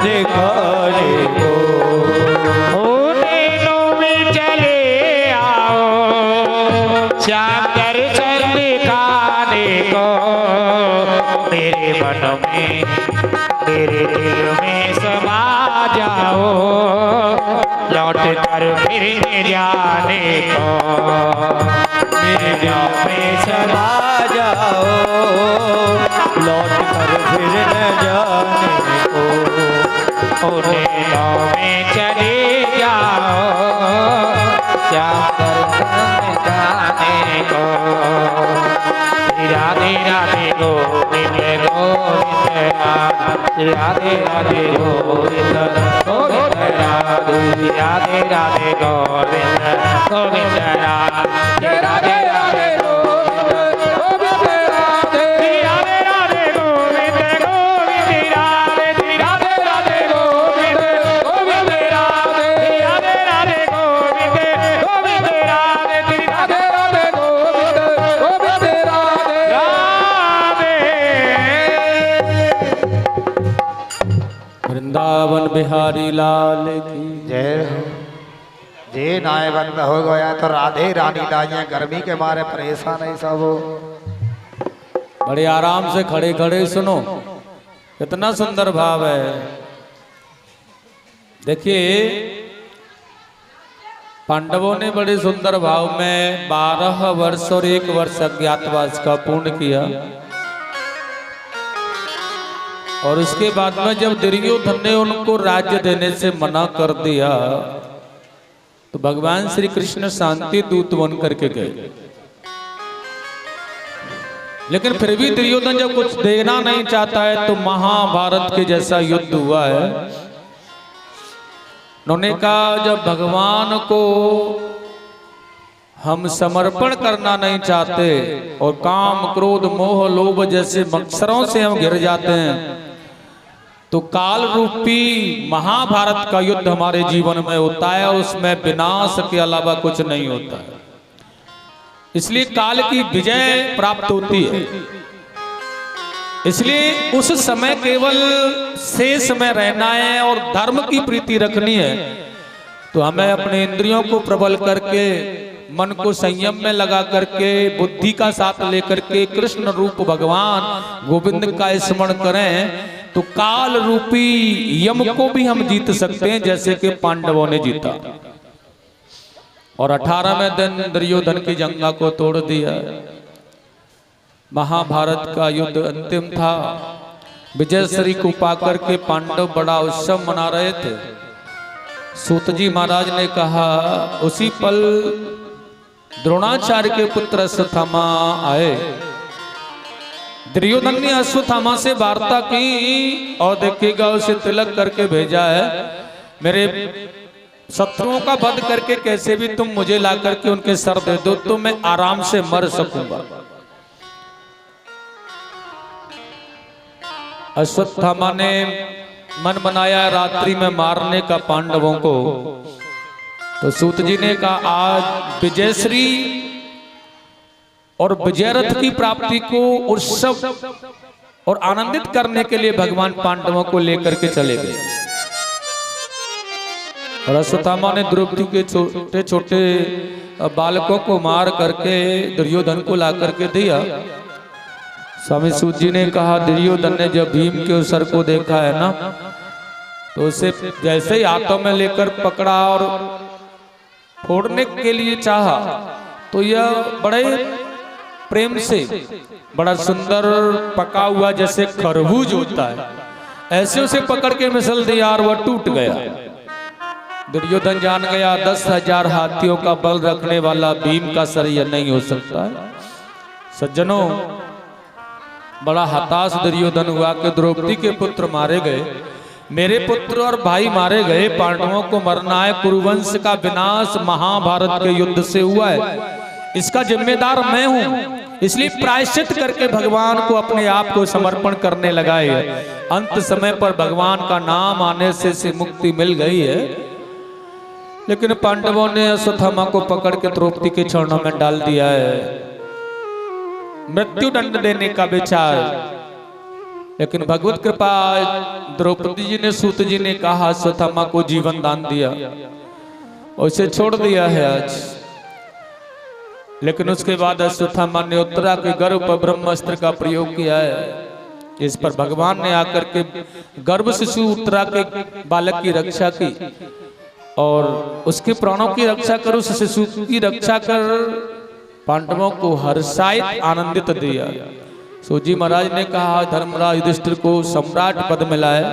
दिखाने को। नैनों में चले आओ श्याम दर्शन दिखाने को। मेरे मन में मेरे दिल में समा जाओ लौट कर फिर जाने को। मेरे दिल में समा जाओ लौट कर फिर न जाने को। नैनों में चले जाओ श्याम दर्शन दिखाने को। राधे राधे गोविंद गोविंद राधे राधे गोविंद गोविंद राधे राधे राधे गोविंद गोविंद राधे राधे राधे गोविंद गोविंद राधे राधे राधे गोविंद गोविंद राधे राधे राधे गोविंद गोविंद राधे राधे राधे गोविंद गोविंद राधे राधे राधे गोविंद गोविंद राधे राधे। वृंदावन बिहारी लाल की जय हो। जे नाय बंद हो गया तो राधे रानी दाइयां गर्मी के मारे परेशान है सब। बड़े आराम से खड़े खड़े सुनो, कितना सुंदर भाव है। देखिए पांडवों ने बड़े सुंदर भाव में 12 वर्ष और 1 वर्ष अज्ञातवास का पूर्ण किया और उसके बाद में जब दुर्योधन ने उनको राज्य देने से मना कर दिया तो भगवान श्री कृष्ण शांति दूत बन करके गए। लेकिन फिर भी दुर्योधन जब कुछ देना नहीं चाहता है तो महाभारत के जैसा युद्ध हुआ है। उन्होंने कहा जब भगवान को हम समर्पण करना नहीं चाहते और काम क्रोध मोह लोभ जैसे मत्सरों से हम घिर जाते हैं तो काल रूपी महाभारत का युद्ध हमारे जीवन में होता है और उसमें विनाश के अलावा कुछ नहीं होता है। इसलिए काल की विजय प्राप्त होती है। इसलिए उस समय केवल शेष में रहना है और धर्म की प्रीति रखनी है तो हमें अपने इंद्रियों को प्रबल करके मन को संयम में लगा करके बुद्धि का साथ लेकर के कृष्ण रूप भगवान गोविंद का स्मरण करें तो काल रूपी यम को भी हम जीत सकते हैं जैसे कि पांडवों ने जीता और 18वें दिन दुर्योधन की जंगा को तोड़ दिया। महाभारत का युद्ध अंतिम था। विजयश्री को पाकर के पांडव बड़ा उत्सव मना रहे थे। सूत जी महाराज ने कहा उसी पल द्रोणाचार्य के पुत्र अश्वत्थामा आए। दुर्योधन ने अश्वत्थामा से वार्ता की और देखिएगा उसे तिलक करके भेजा है। मेरे शत्रुओं का वध करके कैसे भी तुम मुझे ला करके उनके सर दे दो तो मैं आराम से मर सकूंगा। अश्वत्थामा ने मन बनाया रात्रि में मारने का पांडवों को। तो सूत जी ने कहा आज विजयश्री और विजयरथ की प्राप्ति को उत्सव और आनंदित करने के लिए भगवान पांडवों को लेकर के चले गए। और अश्वत्थामा ने द्रौपदी के छोटे छोटे बालकों को मार करके दुर्योधन को ला करके दिया। स्वामी सूत जी ने कहा दुर्योधन ने जब भीम के उस सर को देखा है ना तो उसे जैसे ही हाथों में लेकर पकड़ा और फोड़ने के लिए चाहा तो यह बड़े प्रेम से बड़ा सुंदर पका हुआ जैसे खरबूज होता है ऐसे उसे पकड़ के मिसल दिया और वह टूट गया। दुर्योधन जान गया 10,000 हाथियों का बल रखने वाला भीम का सर यह नहीं हो सकता है। सज्जनों बड़ा हताश दुर्योधन हुआ कि द्रौपदी के पुत्र मारे गए, मेरे पुत्र और भाई मारे गए, पांडवों को मरना है, कुरुवंश का विनाश महाभारत के युद्ध से हुआ है, इसका जिम्मेदार मैं हूं। इसलिए प्रायश्चित करके भगवान को अपने आप को समर्पण करने लगा है। अंत समय पर भगवान का नाम आने से मुक्ति मिल गई है। लेकिन पांडवों ने अश्वत्थामा को पकड़ के द्रौपदी के चरणों में डाल दिया है। मृत्यु दंड देने का विचार लेकिन भगवत कृपा द्रौपदी जी ने, सूत जी ने कहा, अश्वत्थामा को जीवन दान दिया और इसे छोड़ दिया है आज। लेकिन उसके बाद अश्वत्थामा ने उत्तरा के गर्भ पर ब्रह्मास्त्र का प्रयोग किया है। इस पर भगवान ने आकर के गर्भ शिशु उत्तरा के बालक की रक्षा की और उसके प्राणों की रक्षा कर, उस शिशु की रक्षा कर पांडवों को हर्षायित आनंदित दिया। सो जी महाराज ने कहा, धर्मराज युधिष्ठिर को सम्राट पद मिला है,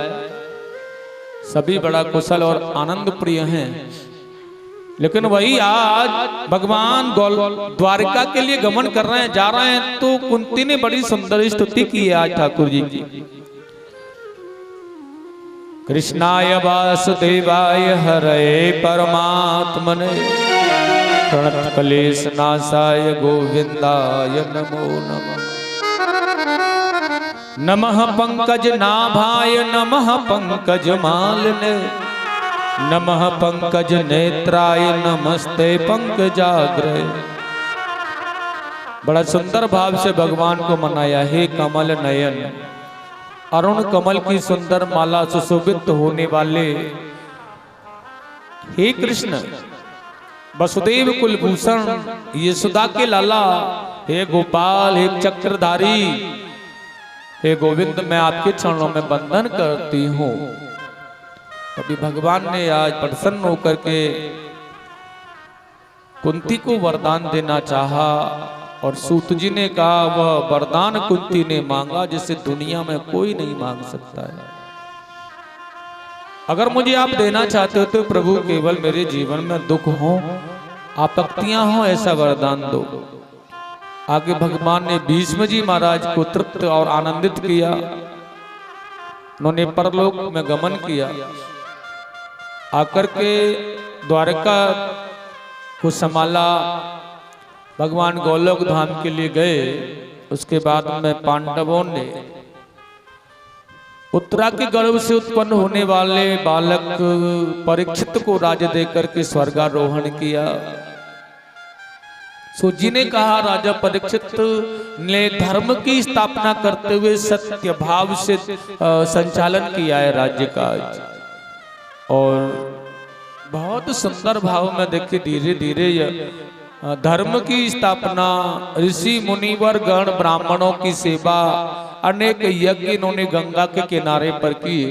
सभी बड़ा कुशल और आनंद प्रिय हैं। लेकिन वही आज भगवान द्वारिका के लिए गमन कर रहे हैं, जा रहे हैं, तो कुंती ने बड़ी सुंदर स्तुति की है आज ठाकुर जी की। कृष्णाय वासुदेवाय हरे परमात्मने प्रणत क्लेश नाशाय गोविंदाय नमो नमः। नमः पंकज नाभाय नमः पंकज मालिने नमः पंकज नेत्राय नमस्ते पंकजाग्रय। बड़ा सुंदर भाव से भगवान को मनाया। हे कमल नयन, अरुण कमल की सुंदर माला सुशोभित होने वाले हे कृष्ण, वसुदेव कुलभूषण, यशोदा के लाला, हे गोपाल, हे चक्रधारी, हे गोविंद, मैं आपके चरणों में वंदन करती हूँ। तभी भगवान ने आज प्रसन्न होकर के कुंती को वरदान देना चाहा और सूत जी ने कहा, वह वरदान कुंती ने मांगा जिसे दुनिया में कोई नहीं मांग सकता है। अगर मुझे आप देना चाहते हो तो प्रभु केवल मेरे जीवन में दुख हो, आपत्तियां हो, ऐसा वरदान दो। आगे भगवान ने भीष्म जी महाराज को तृप्त और आनंदित किया। उन्होंने परलोक में गमन किया, आकर के द्वारका को संभाला, भगवान गोलोक धाम के लिए गए। उसके बाद में पांडवों ने उत्तरा के गर्भ से उत्पन्न होने वाले बालक परीक्षित को राज्य देकर के स्वर्गारोहण किया। सूजी ने कहा, राजा परीक्षित ने धर्म की स्थापना करते हुए सत्य भाव से संचालन किया है राज्य का, और बहुत सुंदर भाव में देखिए धीरे धीरे धर्म की स्थापना, ऋषि मुनिवर गण ब्राह्मणों की सेवा, अनेक यज्ञ इन्होंने गंगा के किनारे पर किए।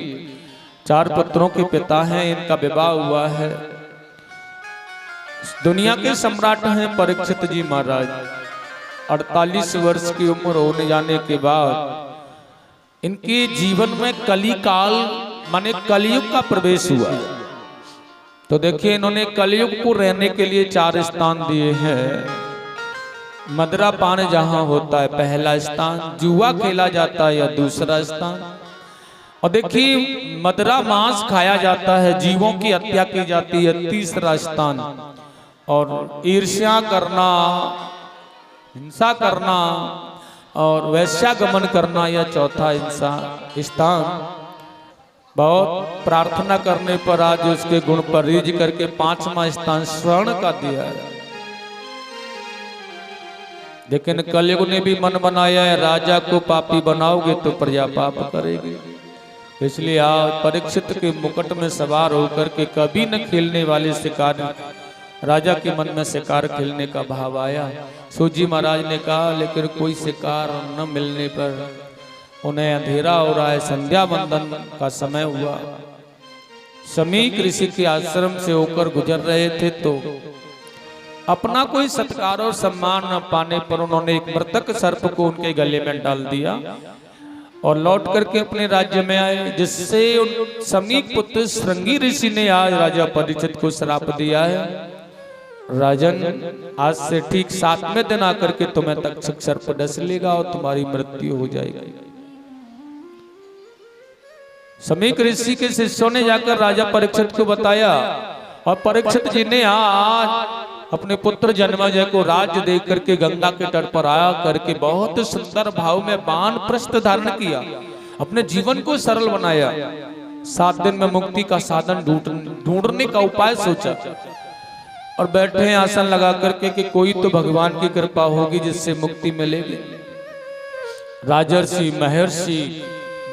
4 पुत्रों के पिता हैं, इनका विवाह हुआ है। दुनिया के सम्राट हैं परीक्षित जी महाराज। 48 वर्ष की उम्र होने जाने के बाद इनके जीवन में कलिकाल माने कलयुग का प्रवेश हुआ। तो देखिए इन्होंने कलयुग को रहने के लिए 4 स्थान दिए हैं। मदरा पान जहां होता है पहला स्थान, जुआ खेला जाता है या दूसरा स्थान, और देखिए मदरा मांस खाया जाता है, जीवों की हत्या की जाती है, तीसरा स्थान, और ईर्ष्या करना, हिंसा करना और वैश्यागमन करना या चौथा स्थान। बहुत प्रार्थना करने पर आज उसके गुण पर रीझ करके 5वां स्थान स्वर्ण का दिया है। लेकिन कलयुग ने भी मन बनाया है, राजा को पापी बनाओगे तो प्रजा पाप करेगी। इसलिए आज परीक्षित के मुकुट में सवार होकर के कभी न खेलने वाले शिकार, राजा के मन में शिकार खेलने का भाव आया। सूजी महाराज ने कहा, लेकिन कोई शिकार न मिलने पर उन्हें अंधेरा हो रहा है, संध्या वंदन का समय हुआ। समीक ऋषि के आश्रम से होकर गुजर रहे थे तो अपना कोई सत्कार और सम्मान न पाने पर उन्होंने एक मृतक सर्प को उनके गले में डाल दिया और लौट करके अपने राज्य में आए, जिससे समीक पुत्र श्रृंगी ऋषि ने आज राजा परीक्षित को श्राप दिया है, राजन आज से ठीक 7वें दिन आकर के तुम्हें तक्षक सर्प डस लेगा और तुम्हारी मृत्यु हो जाएगी। समीक ऋषि के शिष्यों ने जाकर राजा परीक्षित को बताया और परीक्षित जी ने आज अपने पुत्र जन्मेजय को राज्य देख करके गंगा के तट पर आया करके बहुत सुंदर भाव में बाण प्रस्थ धारण किया, अपने जीवन को सरल बनाया। 7 दिन में मुक्ति का साधन ढूंढने का उपाय सोचा और बैठे आसन लगा करके कि कोई तो भगवान की कृपा होगी जिससे मुक्ति मिलेगी। राजर्षि, महर्षि,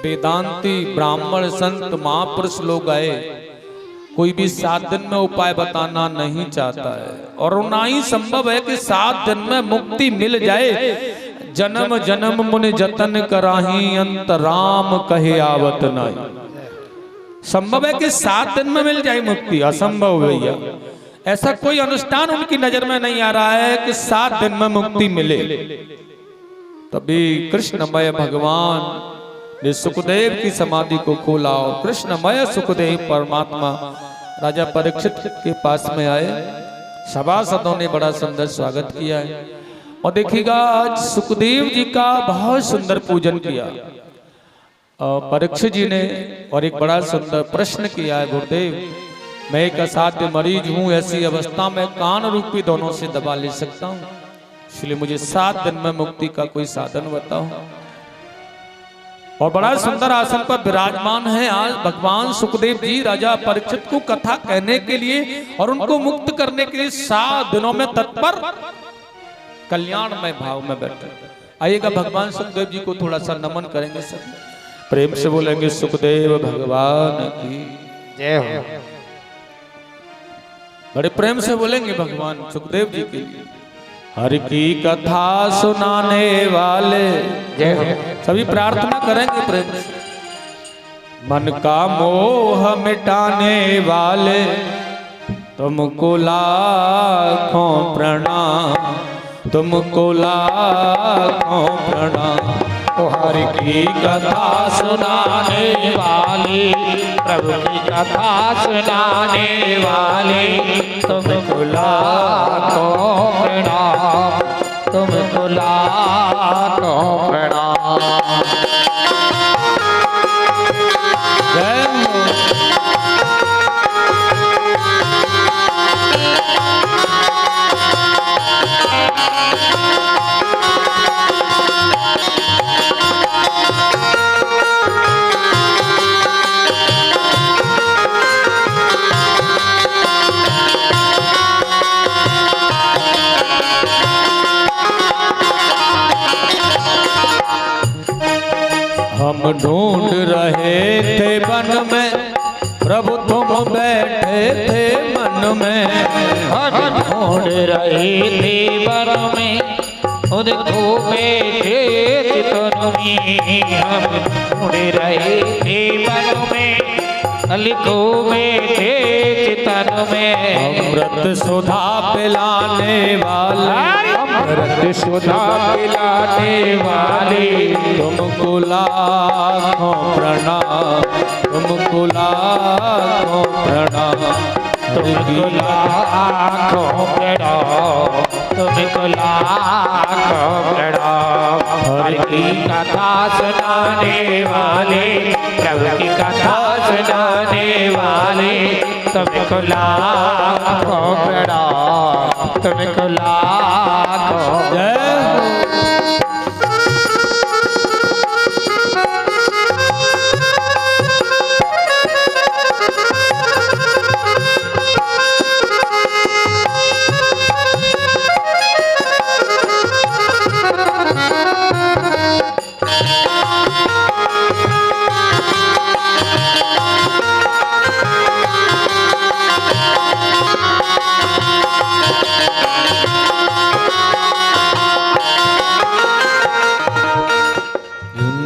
वेदांती ब्राह्मण संत महापुरुष लोग आए, कोई भी 7 दिन में उपाय बताना नहीं चाहता है, और ना ही संभव है कि 7 दिन में मुक्ति मिल जाए। जन्म जन्म मुनि जतन कराही, अंत राम कहे आवत नहीं। संभव है कि 7 दिन में मिल जाए मुक्ति, असंभव भैया। ऐसा कोई अनुष्ठान उनकी नजर में नहीं आ रहा है कि 7 दिन में मुक्ति मिले। तभी कृष्णमय भगवान ने सुखदेव की समाधि को खोला और कृष्णमय सुखदेव परमात्मा राजा परीक्षित के पास में आए। सभासदों ने बड़ा सुंदर स्वागत किया है, और देखिएगा आज सुखदेव जी का बहुत सुंदर पूजन किया और परीक्षित जी ने, और एक बड़ा सुंदर प्रश्न किया है, गुरुदेव मैं एक असाध्य मरीज हूँ, ऐसी अवस्था में कान रूपी दोनों से दबा ले सकता हूँ, इसलिए मुझे 7 दिन में मुक्ति का कोई साधन बताओ। और बड़ा सुंदर आसन पर विराजमान है आज भगवान सुखदेव जी राजा परीक्षित को कथा कहने के लिए और उनको मुक्त करने के लिए 7 दिनों में तत्पर कल्याणमय भाव में बैठे। आइएगा भगवान सुखदेव जी को थोड़ा सा नमन करेंगे, सब प्रेम से बोलेंगे सुखदेव भगवान की जय हो। बड़े प्रेम से बोलेंगे भगवान सुखदेव जी के लिए। हर की कथा सुनाने वाले, जय हो। सभी प्रार्थना करेंगे प्रेम से। मन का मोह मिटाने वाले, तुमको लाखों प्रणाम, तुमको लाखों प्रणाम। हर की कथा सुनाने वाले, प्रभु की कथा सुनाने वाले, तुमको लाखों प्रणाम, तुमको लाखों प्रणाम। जय हो। हम ढूंढ रहे थे वन में, प्रभु तुम बैठे थे मन में। हम ढूंढ रहे थे वन में, खुद को बैठे चितवन में। हम ढूंढ रहे थे वन में, कल को बैठे चितवन में। अमृत सुधा पिलाने वाले, अमृत सुधा पिलाने वाले, तुमको लाखों प्रणाम, तुमको लाखों प्रणाम। तुमको लाखों प्रणाम, तुमको लाखों प्रणाम। हर की कथा सुनाने वाले, प्रभु की कथा सुनाने वाले, तुमको लाखों प्रणाम, तुमको लाखों जय हो।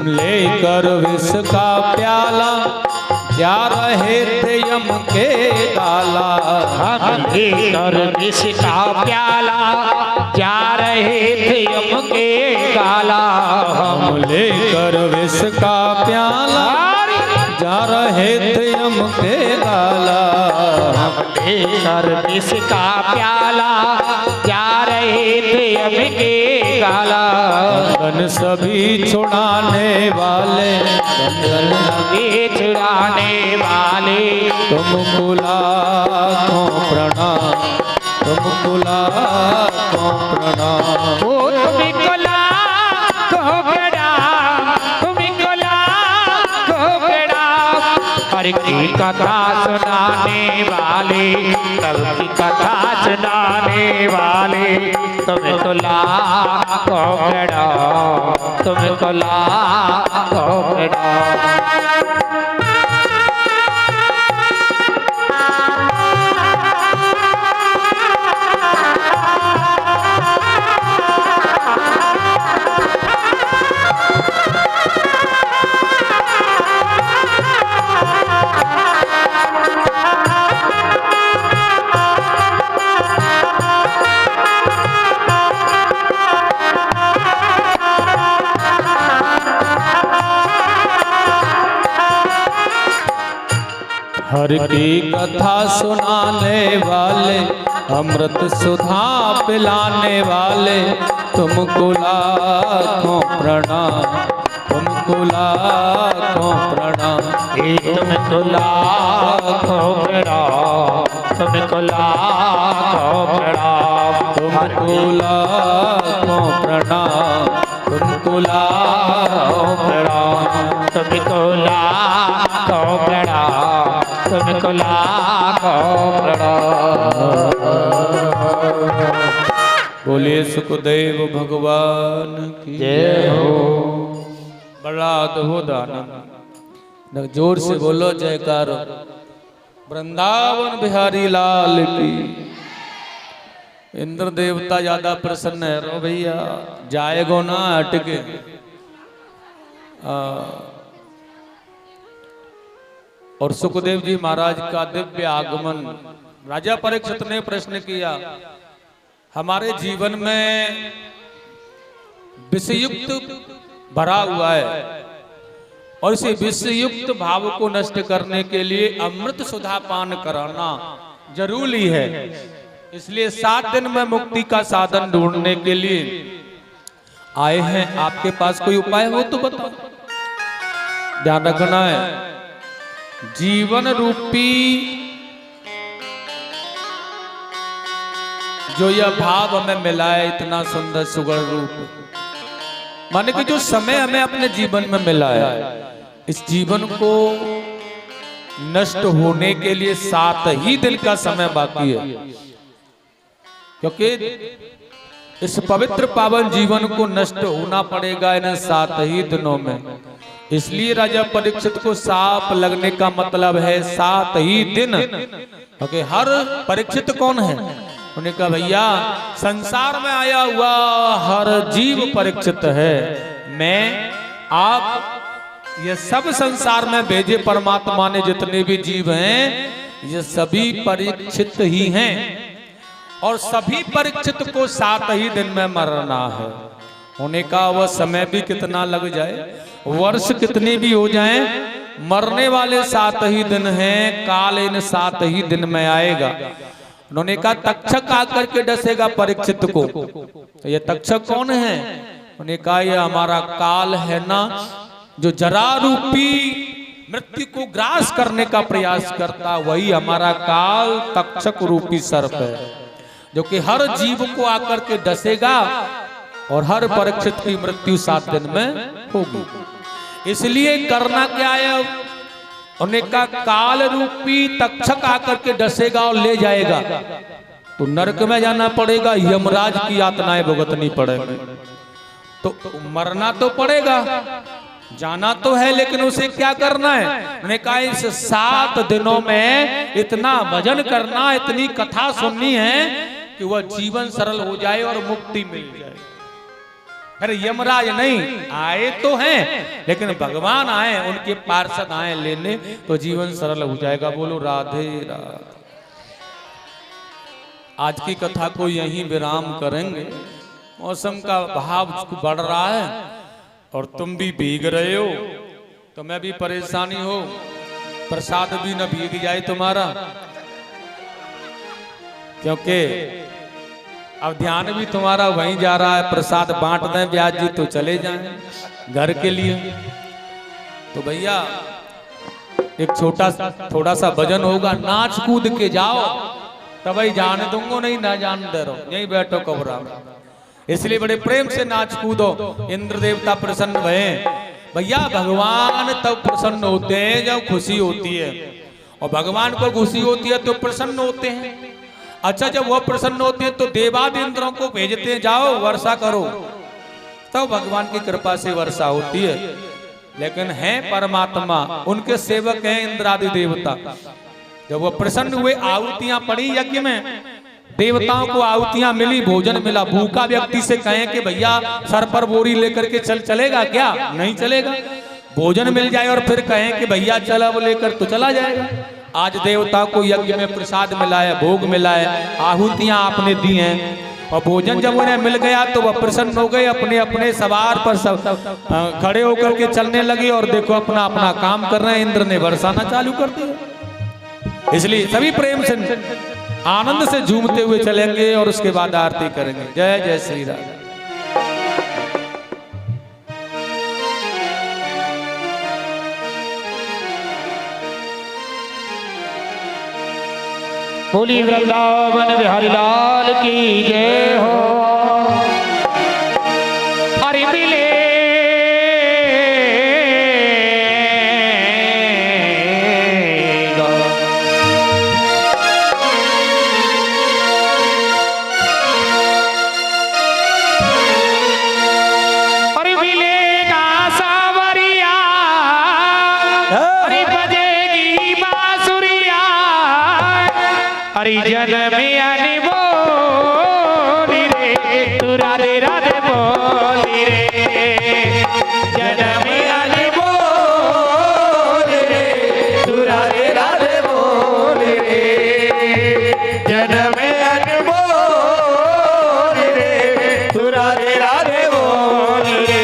लेकर विष का प्याला, जा रहे थे यम के गाला। हम लेकर विष का प्याला, जा रहे थे यम के गाला। हम लेकर विष का प्याला, जा रहे थे यम के गाला। हम लेकर विष का प्याला, जा रहे थे यम के गाला। बंधन सभी छुड़ाने वाले, बंधन सभी छुड़ाने वाले, तुमको लाखों प्रणाम, तुमको लाखों प्रणाम। तुमको लाखों प्रणाम, तुमको लाखों प्रणाम। हर की कथा सुनाने वाले, कल की कथा सुनाने वाले तुमको लाखों प्रणाम, तुमको लाखों प्रणाम। हर की कथा सुनाने वाले, अमृत सुधा पिलाने वाले, तुमको लाखों प्रणाम, तुमको लाखों प्रणाम, तुमको लाखों प्रणाम, तुमको लाखों प्रणाम, तुमको लाखों प्रणाम, तुमको लाखों प्रणाम, तुमको लाखों प्रणाम, तुमको लाखों प्रणाम। बोलिए सुखदेव भगवान की जय हो। बड़ा अद्भुत आनंद, जोर से बोलो जयकार। वृंदावन बिहारी लाल की। इंद्र देवता ज्यादा प्रसन्न है रो भैया, जाएगो ना हटके। और सुखदेव जी महाराज का दिव्य आगमन। राजा परीक्षित ने प्रश्न किया, हमारे जीवन में विषयुक्त भरा हुआ है और इसे विषयुक्त भाव को नष्ट करने के लिए अमृत सुधा पान कराना जरूरी है। इसलिए 7 दिन में मुक्ति का साधन ढूंढने के लिए आए हैं। आपके पास कोई उपाय हो तो बताओ। ध्यान रखना है, जीवन रूपी जो यह भाव हमें मिला है, इतना सुंदर सुगढ़ रूप, माने कि जो समय हमें अपने जीवन में मिला है, इस जीवन को नष्ट होने के लिए 7 ही दिन का समय बाकी है। क्योंकि इस पवित्र पावन जीवन को नष्ट होना पड़ेगा इन 7 ही दिनों में। इसलिए राजा परीक्षित को साप लगने का मतलब है 7 ही दिन। क्योंकि हर परीक्षित कौन है? उन्होंने कहा भैया संसार में आया हुआ हर जीव परीक्षित है। मैं आप ये सब संसार में भेजे परमात्मा ने जितने भी जीव हैं, ये सभी परीक्षित ही हैं और सभी परीक्षित को 7 ही दिन में मरना है। होने का वह समय भी कितना लग जाए, वर्ष कितने भी हो जाएं, मरने वाले 7 ही दिन हैं। काल इन 7 ही दिन में आएगा। उन्होंने कहा तक्षक आकर के डसेगा परीक्षित को। तो ये तक्षक कौन है? उन्होंने कहा ये हमारा काल है ना, जो जरा रूपी मृत्यु को ग्रास करने का प्रयास करता, वही हमारा काल तक्षक रूपी सर्प है, जो कि हर जीव को आकर के डसेगा और हर परीक्षित की मृत्यु 7 दिन में होगी। इसलिए करना क्या है? उन्हें कहा काल रूपी तक्षक आकर के डसेगा और ले जाएगा तो नरक में जाना पड़ेगा, यमराज की यातनाएं भुगतनी पड़ेगी। तो मरना तो पड़ेगा, जाना तो है, लेकिन उसे क्या करना है? उन्हें कहा इस 7 दिनों में इतना भजन करना, इतनी कथा सुननी है कि वह जीवन सरल हो जाए और मुक्ति मिल जाए। फिर यमराज नहीं आए तो हैं, लेकिन भगवान आए, उनके पार्षद आए लेने, तो जीवन सरल हो जाएगा। बोलो राधे राधे। आज की कथा को यहीं विराम करेंगे। मौसम का भाव बढ़ रहा है और तुम भी भीग रहे हो, तो मैं भी परेशानी हो, प्रसाद भी न भीग जाए तुम्हारा, क्योंकि अब ध्यान भी तुम्हारा वहीं जा रहा है। प्रसाद बांट दें ब्याज जी तो चले जाएं घर के लिए। तो भैया एक थोड़ा सा भजन होगा, नाच कूद के जाओ, तब ही जाने दूंगा, नहीं ना जान दे रहो, यहीं बैठो कबरा में। इसलिए बड़े प्रेम से नाच कूदो, इंद्र देवता प्रसन्न भये। भैया भगवान तब प्रसन्न होते हैं जब खुशी होती है, और भगवान को खुशी होती है तो प्रसन्न होते हैं। अच्छा, जब वह प्रसन्न होते हैं तो देवादि इंद्रों को भेजते हैं, जाओ वर्षा करो, तब भगवान की कृपा से वर्षा होती है। लेकिन है परमात्मा, उनके सेवक हैं इंद्रादि देवता। जब वो प्रसन्न हुए, आहुतियां पड़ी यज्ञ में, देवताओं को आहुतियां मिली, भोजन मिला। भूखा व्यक्ति से कहें कि भैया सर पर बोरी लेकर के चलेगा क्या? नहीं चलेगा। भोजन मिल जाए और फिर कहें कि भैया चला, वो लेकर तो चला जाएगा। आज देवताओं को यज्ञ में प्रसाद मिला है, भोग मिला है, आहुतियां आपने दी हैं, और भोजन जब उन्हें मिल गया तो वह प्रसन्न हो गए, अपने अपने सवार पर सब खड़े होकर के चलने लगे और देखो अपना अपना काम कर रहे हैं। इंद्र ने बरसाना चालू कर दिया। इसलिए सभी प्रेम से आनंद से झूमते हुए चलेंगे और उसके बाद आरती करेंगे। जय जय श्री राम। बोली वृंदावन बिहारी लाल की जय हो। हरि मिले जन में आने बोली रे, तू राधे राधे बोली रे। जन में आने बोली रे, तू राधे राधे बोली रे। जन में आने बोली रे, तू राधे राधे बोली रे।